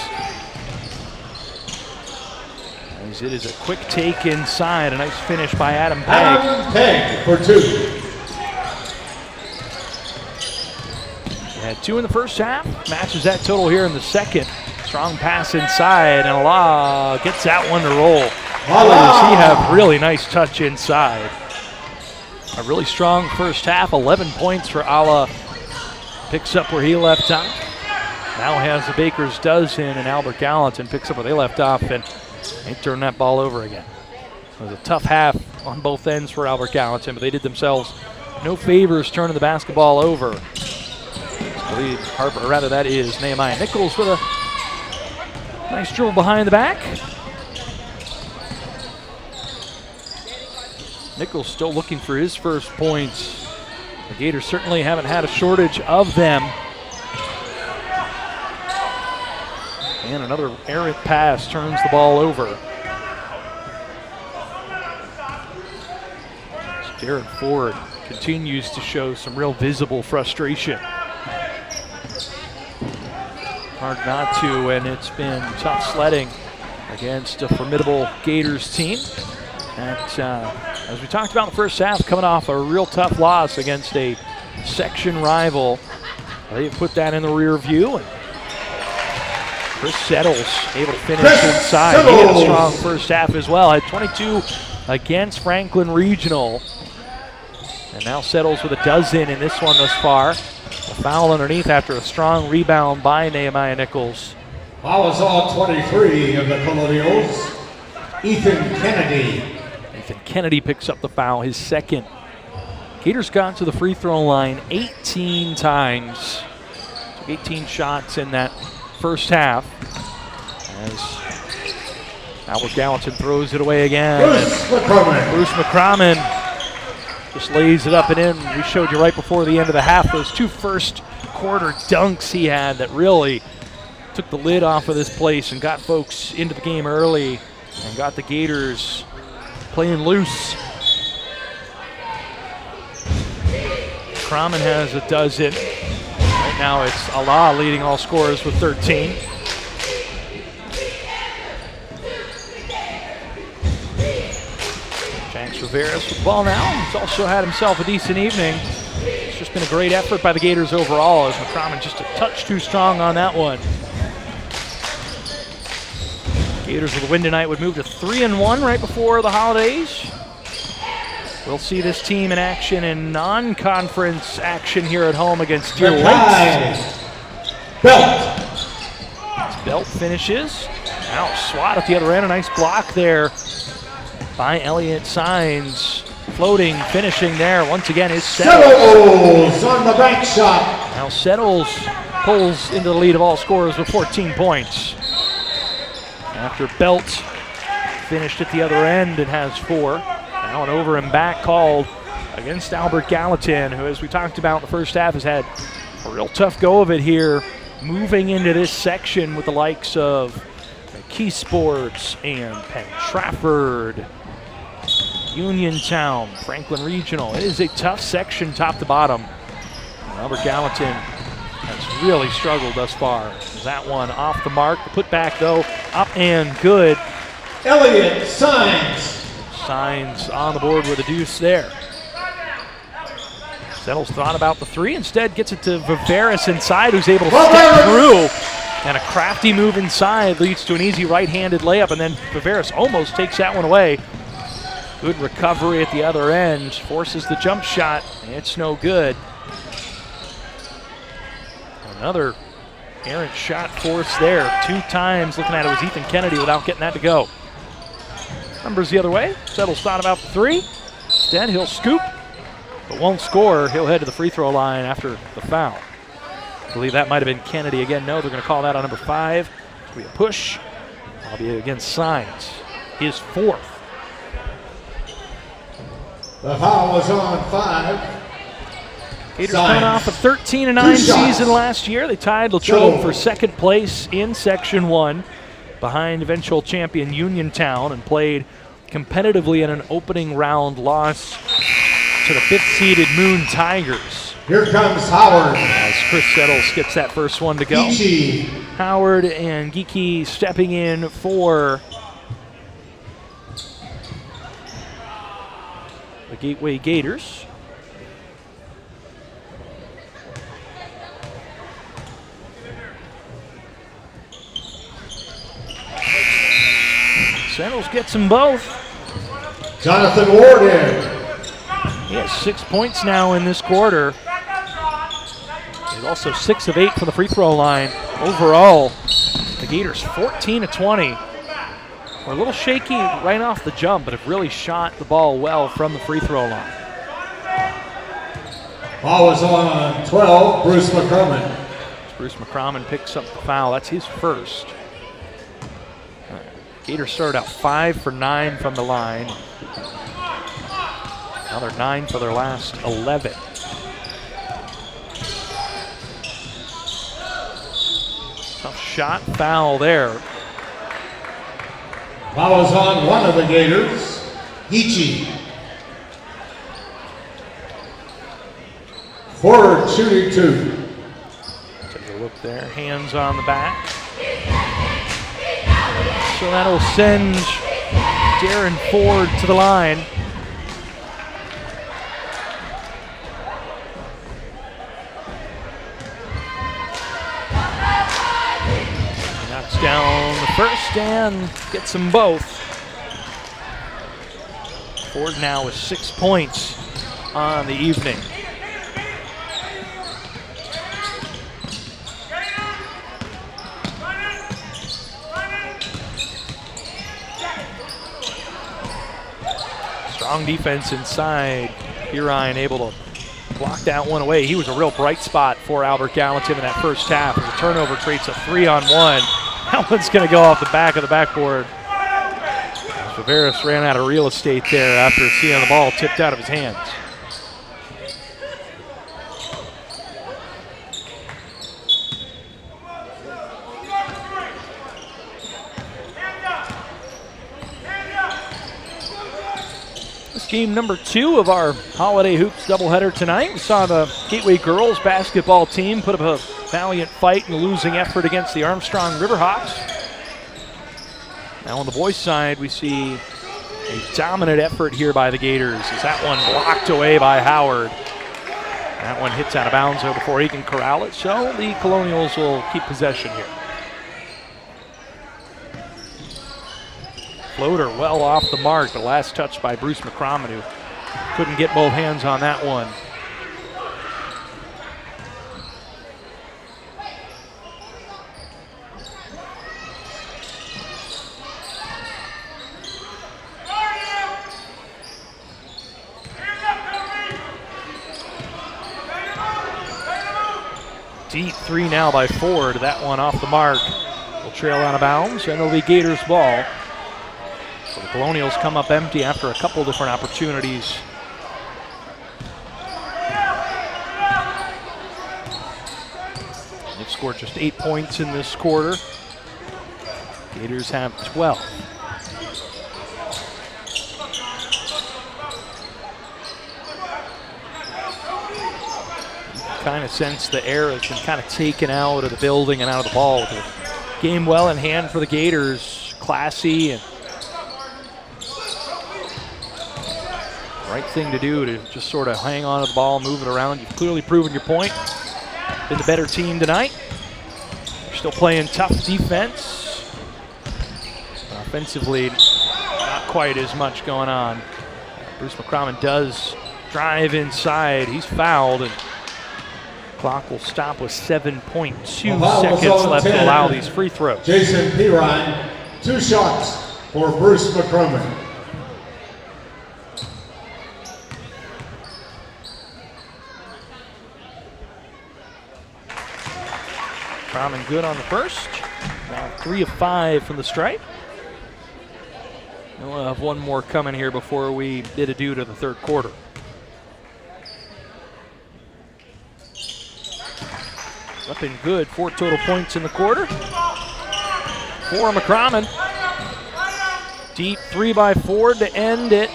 As it is a quick take inside, a nice finish by Adam Pegg. Adam Pegg for 2. He had 2 in the first half, matches that total here in the second. Strong pass inside, and Allah gets that one to roll. Boy, does he have really nice touch inside. A really strong first half, 11 points for Allah. Picks up where he left off. Now has the Baker's dozen, and Albert Gallatin picks up where they left off, and they turn that ball over again. It was a tough half on both ends for Albert Gallatin, but they did themselves no favors turning the basketball over. That is Nehemiah Nichols with a nice dribble behind the back. Nichols still looking for his first points. The Gators certainly haven't had a shortage of them. And another errant pass turns the ball over. Jared Ford continues to show some real visible frustration. Hard not to, and it's been tough sledding against a formidable Gators team. That, as we talked about in the first half, coming off a real tough loss against a section rival. They've put that in the rear view. And Chris Settles able to finish inside. He had a strong first half as well. Had 22 against Franklin Regional. And now Settles with a dozen in this one thus far. A foul underneath after a strong rebound by Nehemiah Nichols. Foul is on 23 of the Colonials. Ethan Kennedy. Ethan Kennedy picks up the foul, his second. Gators got to the free throw line 18 times. Took 18 shots in that first half. As Albert Gallatin throws it away again. Bruce McCrommon just lays it up and in. We showed you right before the end of the half those 2 first quarter dunks he had that really took the lid off of this place and got folks into the game early and got the Gators playing loose. McCrommon has a dozen. Right now it's Allah leading all scorers with 13. Rivera's with the ball now. He's also had himself a decent evening. It's just been a great effort by the Gators overall, as McCrommon just a touch too strong on that one. Gators with a win tonight would move to 3-1 right before the holidays. We'll see this team in action in non-conference action here at home against Deer Lakes. Belt finishes. Now swat at the other end. A nice block there by Elliott Signs. Floating, finishing there. Once again is Settles on the bank shot. Now Settles pulls into the lead of all scorers with 14 points. After Belt finished at the other end and has 4. Now an over and back called against Albert Gallatin, who, as we talked about in the first half, has had a real tough go of it here, moving into this section with the likes of Key Sports and Penn Trafford, Uniontown, Franklin Regional. It is a tough section top to bottom. Albert Gallatin has really struggled thus far. That one off the mark. The putback, though, up and good. Elliott Signs. Signs on the board with a deuce there. Settles thought about the 3. Instead gets it to Viveris inside, who's able to step through. And a crafty move inside leads to an easy right-handed layup, and then Viveris almost takes that one away. Good recovery at the other end. Forces the jump shot. It's no good. Another Errant shot force there. 2 times looking at it was Ethan Kennedy without getting that to go. Numbers the other way. Settles thought about the 3. Instead, he'll scoop, but won't score. He'll head to the free throw line after the foul. I believe that might have been Kennedy again. No, they're going to call that on number 5. It'll be a push. That'll be against Signs. His 4th. The foul was on 5. Gators coming off a 13-9 season last year. They tied Latrobe for 2nd place in Section 1 behind eventual champion Uniontown and played competitively in an opening round loss to the 5th-seeded Moon Tigers. Here comes Howard. As Chris Settles gets that first one to go. Geeky. Howard and Geeky stepping in for the Gateway Gators. Settles gets them both. Jonathan Warden. He has 6 points now in this quarter. He's also 6 of 8 from the free throw line. Overall, the Gators 14 of 20. We're a little shaky right off the jump, but have really shot the ball well from the free throw line. Ball was on 12, Bruce McCrumman. Bruce McCrumman picks up the foul. That's his first. Gators started out 5 for 9 from the line. Now they're 9 for their last 11. Tough shot, foul there. Foul was on one of the Gators, Geeky. Forward shooting 2. Take a look there, hands on the back. So that'll send Darren Ford to the line. Knocks down the first and gets them both. Ford now with 6 points on the evening. Strong defense inside. Huron able to block that one away. He was a real bright spot for Albert Gallatin in that first half. As a turnover creates a 3-on-1. That one's going to go off the back of the backboard. Severus ran out of real estate there after seeing the ball tipped out of his hands. Game number 2 of our Holiday Hoops doubleheader tonight. We saw the Gateway girls basketball team put up a valiant fight in a losing effort against the Armstrong Riverhawks. Now on the boys' side, we see a dominant effort here by the Gators as that one blocked away by Howard. That one hits out of bounds though before he can corral it, so the Colonials will keep possession here. Floater well off the mark, the last touch by Bruce McCrumman, who couldn't get both hands on that one. Deep 3 now by Ford, that one off the mark. Will trail out of bounds, and it'll be Gators ball. So the Colonials come up empty after a couple different opportunities. They've scored just 8 points in this quarter. Gators have 12. Kind of sense the air has been kind of taken out of the building and out of the ball. The game well in hand for the Gators. Classy and right thing to do to just sort of hang on to the ball, move it around. You've clearly proven your point. Been the better team tonight. You're still playing tough defense. Offensively, not quite as much going on. Bruce McCrumman does drive inside. He's fouled, and Clock will stop with 7.2 Foul seconds zone left 10. to allow these free throws. Jason Pirine, 2 shots for Bruce McCormick. Brahman good on the first. Now 3 of 5 from the stripe. We'll have one more coming here before we bid adieu to the third quarter. Up and good, 4 total points in the quarter. For McCrommon. Deep 3 by Ford to end it.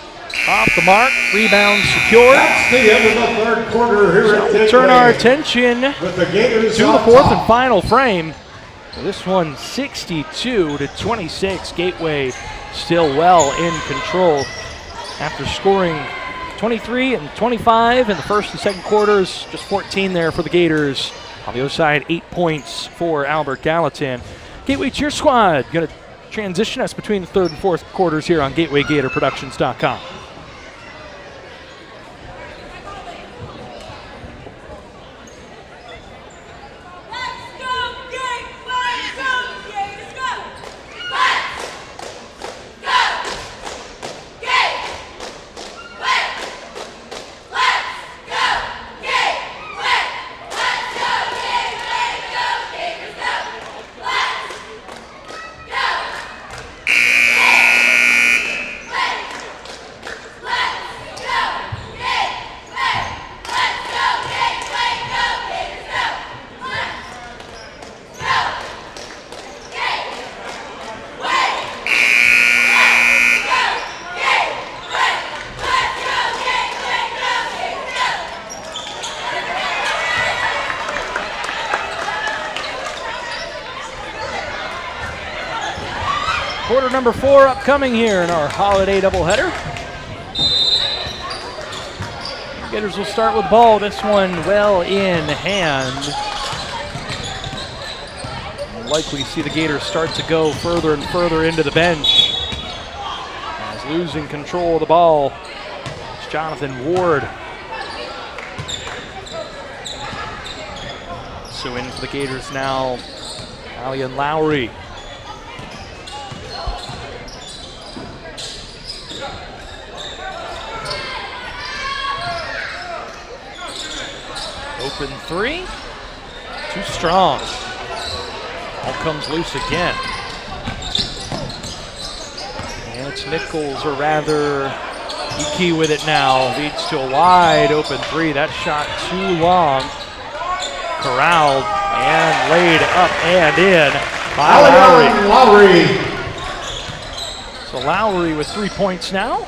Off the mark, rebound secured. That's the end of the third quarter here So at we'll turn our Gateway attention with the Gators to the on fourth top. and final frame. This one 62-26. Gateway still well in control after scoring 23 and 25 in the first and second quarters. Just 14 there for the Gators. On the other side, 8 points for Albert Gallatin. Gateway Cheer Squad going to transition us between the third and fourth quarters here on GatewayGatorProductions.com. Quarter number 4 upcoming here in our holiday doubleheader. Gators will start with ball. This one well in hand. We'll likely see the Gators start to go further and further into the bench. As losing control of the ball, it's Jonathan Ward. So in for the Gators now, Allian Lowry. Open 3, too strong. Ball comes loose again. And it's Nichols, or rather, Iki with it now. Leads to a wide open 3. That shot too long. Corralled and laid up and in by Lowry. So Lowry with 3 points now.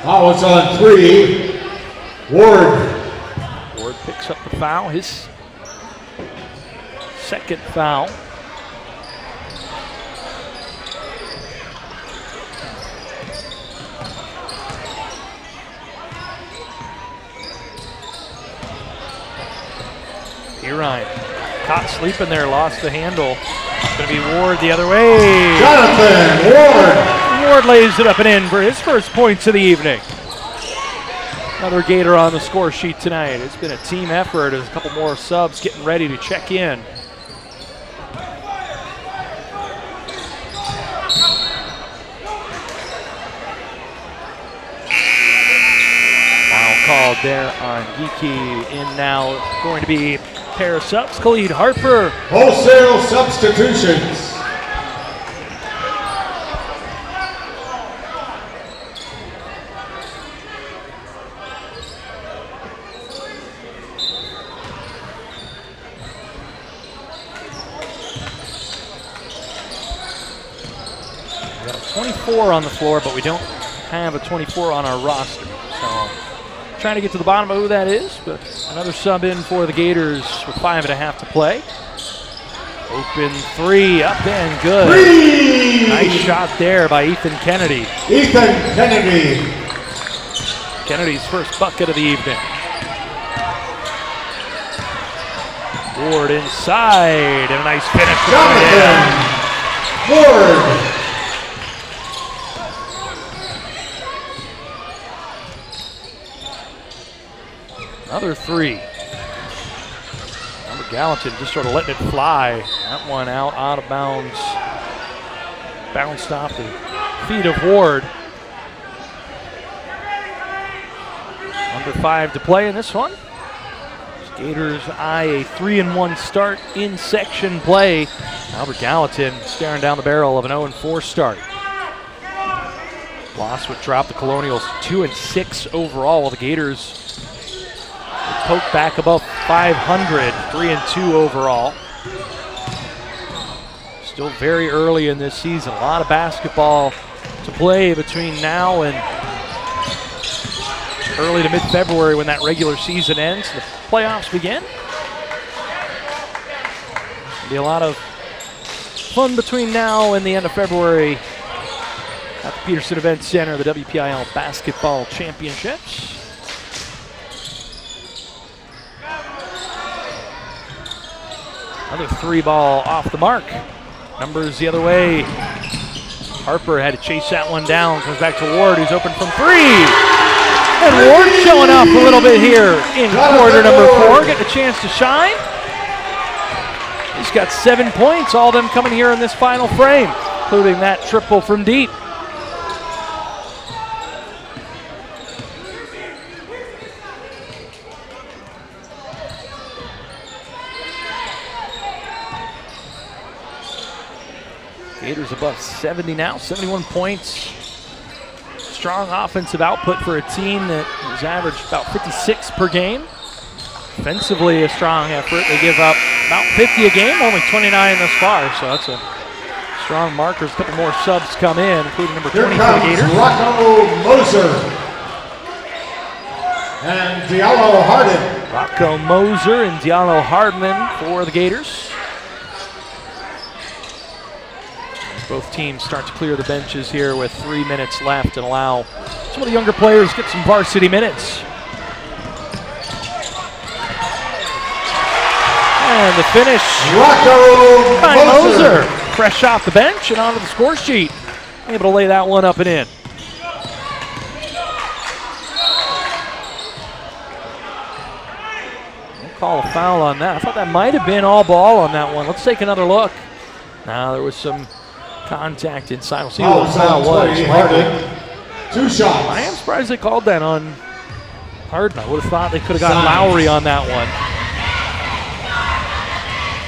Foul is on 3. Ward. Ward picks up the foul, his second foul. Pirine caught sleeping there, lost the handle. It's going to be Ward the other way. Jonathan Ward. Ward lays it up and in for his first points of the evening. Another Gator on the score sheet tonight. It's been a team effort. There's a couple more subs getting ready to check in. Foul called there on Geeky. In now going to be a pair of subs. Khalid Harper. Wholesale substitutions. We got a 24 on the floor, but we don't have a 24 on our roster. So trying to get to the bottom of who that is, but another sub in for the Gators with 5.5 to play. Open 3, up and good. 3! Nice shot there by Ethan Kennedy. Ethan Kennedy. Kennedy's first bucket of the evening. Ward inside, and a nice finish. Jonathan Ward. Another three. Albert Gallatin just sort of letting it fly. That one out of bounds. Bounced off the feet of Ward. Under 5 to play in this one. Gators eye a 3-1 start in section play. Albert Gallatin staring down the barrel of an 0-4 start. Loss would drop the Colonials 2-6 overall, while the Gators would poke back above 500, 3-2 overall. Still very early in this season. A lot of basketball to play between now and early to mid-February when that regular season ends. The playoffs begin. There'll be a lot of fun between now and the end of February at the Peterson Event Center, the WPIAL Basketball Championships. Another 3-ball off the mark. Numbers the other way. Harper had to chase that one down. Comes back to Ward, who's open from 3. And Ward showing off a little bit here in quarter number 4, getting a chance to shine. He's got 7 points, all of them coming here in this final frame, including that triple from deep. Gators above 70 now, 71 points. Strong offensive output for a team that has averaged about 56 per game. Defensively, a strong effort. They give up about 50 a game, only 29 thus far, so that's a strong marker. A couple more subs come in, including number 20 for the Gators. Rocco Moser and Diallo Hardin. Rocco Moser and Diallo Hardman for the Gators. Both teams start to clear the benches here with 3 minutes left and allow some of the younger players to get some varsity minutes. And the finish Rocco by Moser. Fresh off the bench and onto the score sheet. Able to lay that one up and in. We'll call a foul on that. I thought that might have been all ball on that one. Let's take another look. Now there was some contact inside. We'll see what the foul was. Hardin. 2 shots. I am surprised they called that on Hardin. I would have thought they could have gotten Lowry on that one.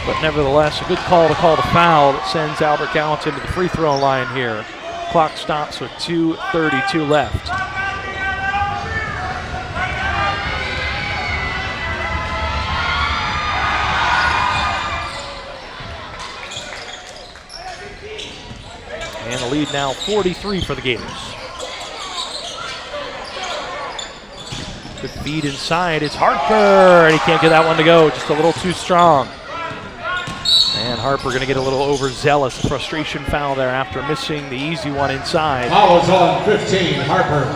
But nevertheless, a good call to call the foul that sends Albert Gallatin to the free throw line here. Clock stops with 2:32 left. And the lead now 43 for the Gators. Good feed inside. It's Harper, and he can't get that one to go. Just a little too strong. And Harper going to get a little overzealous. Frustration foul there after missing the easy one inside. Fouls on 15, Harper.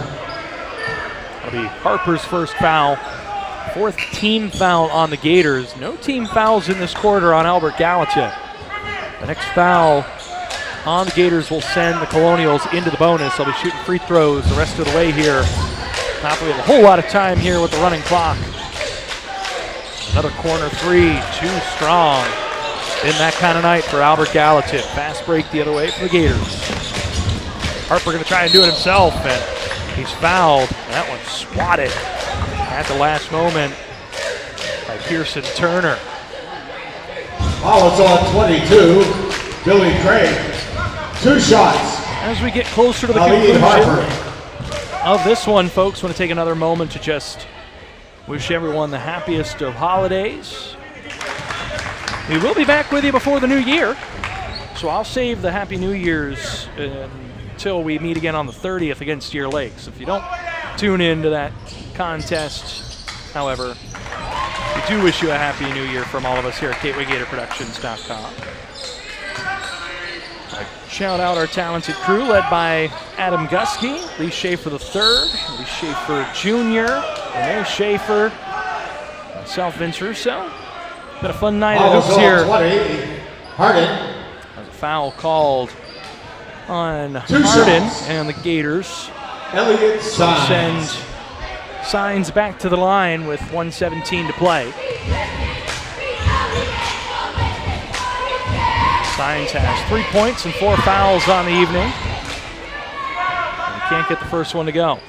That'll be Harper's first foul. 4th team foul on the Gators. No team fouls in this quarter on Albert Gallatin. The next foul on the Gators will send the Colonials into the bonus. They'll be shooting free throws the rest of the way here. Not that we have a whole lot of time here with the running clock. Another corner 3, too strong. Been that kind of night for Albert Gallatin. Fast break the other way for the Gators. Harper going to try and do it himself, and he's fouled. That one swatted at the last moment by Pearson Turner. Fouls on 22, Billy Craig. 2 shots. As we get closer to the Ali conclusion Harper. of this one, folks, want to take another moment to just wish everyone the happiest of holidays. We will be back with you before the new year, so I'll save the Happy New Year's until we meet again on the 30th against Deer Lake. So if you don't tune in to that contest, however, we do wish you a Happy New Year from all of us here at GatewayGatorProductions.com. Shout out our talented crew led by Adam Gusky, Lee Schaefer III, Lee Schaefer Jr., Renee Schaefer, myself, Vince Russo. Been a fun night at Hoops here. 20, Hardin. There's a foul called on 2 Hardin shots. and the Gators. Elliott Send Sines. Signs back to the line with 1:17 to play. Signs has 3 points and 4 fouls on the evening. And can't get the first one to go.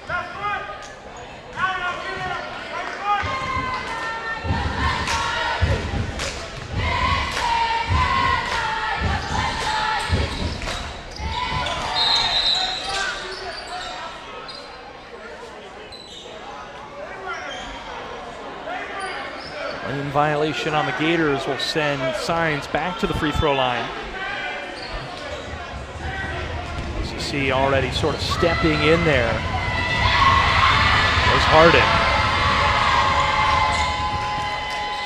Lane violation on the Gators will send Signs back to the free throw line. As you see, already sort of stepping in there was Harden.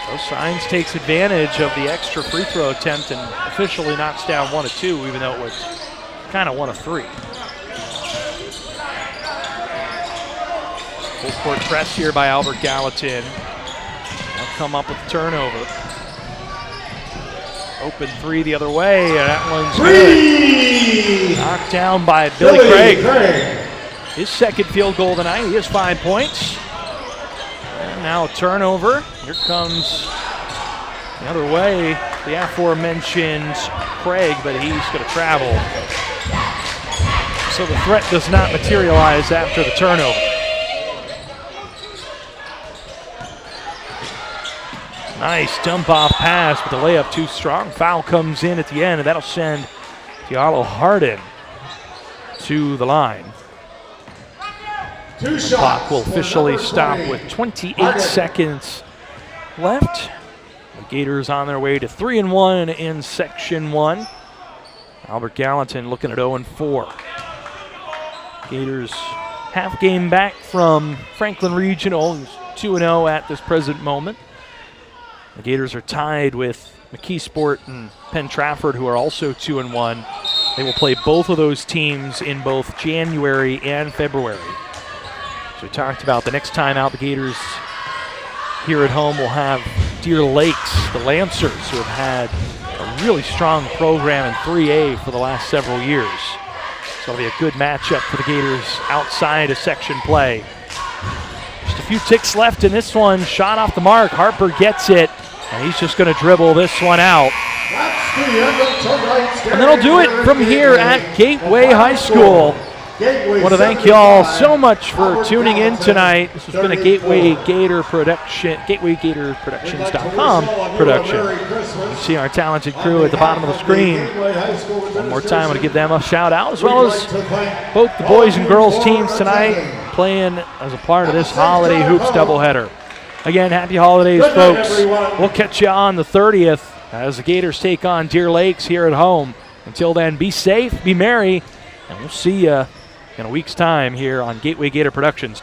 So Signs takes advantage of the extra free throw attempt and officially knocks down 1 of 2, even though it was kind of 1 of 3. Full court press here by Albert Gallatin. They'll come up with a turnover. Open 3 the other way, and that one's good. Knocked down by Billy Craig. His second field goal tonight. He has 5 points. And now a turnover. Here comes the other way, the aforementioned Craig, but he's going to travel. So the threat does not materialize after the turnover. Nice dump-off pass, but the layup too strong. Foul comes in at the end, and that'll send Diallo Harden to the line. Two shots. Clock will officially stop with 28 seconds left. The Gators on their way to 3-1 in Section 1. Albert Gallatin looking at 0-4. Gators half game back from Franklin Regional, 2-0 at this present moment. The Gators are tied with McKeesport and Penn Trafford, who are also 2-1. They will play both of those teams in both January and February. So we talked about the next time out the Gators here at home will have Deer Lakes, the Lancers, who have had a really strong program in 3A for the last several years. So it'll be a good matchup for the Gators outside of section play. Just a few ticks left in this one. Shot off the mark. Harper gets it, and he's just going to dribble this one out. And that'll do it from here at Gateway High School. I want to thank you all so much for tuning in tonight. This has been a Gateway Gator production, GatewayGatorProductions.com production. You can see our talented crew at the bottom of the screen. One more time, I want to give them a shout out, as well as both the boys and girls teams tonight playing as a part of this Holiday Hoops doubleheader. Again, happy holidays, folks. We'll catch you on the 30th as the Gators take on Deer Lakes here at home. Until then, be safe, be merry, and we'll see you in a week's time here on Gateway Gator Productions.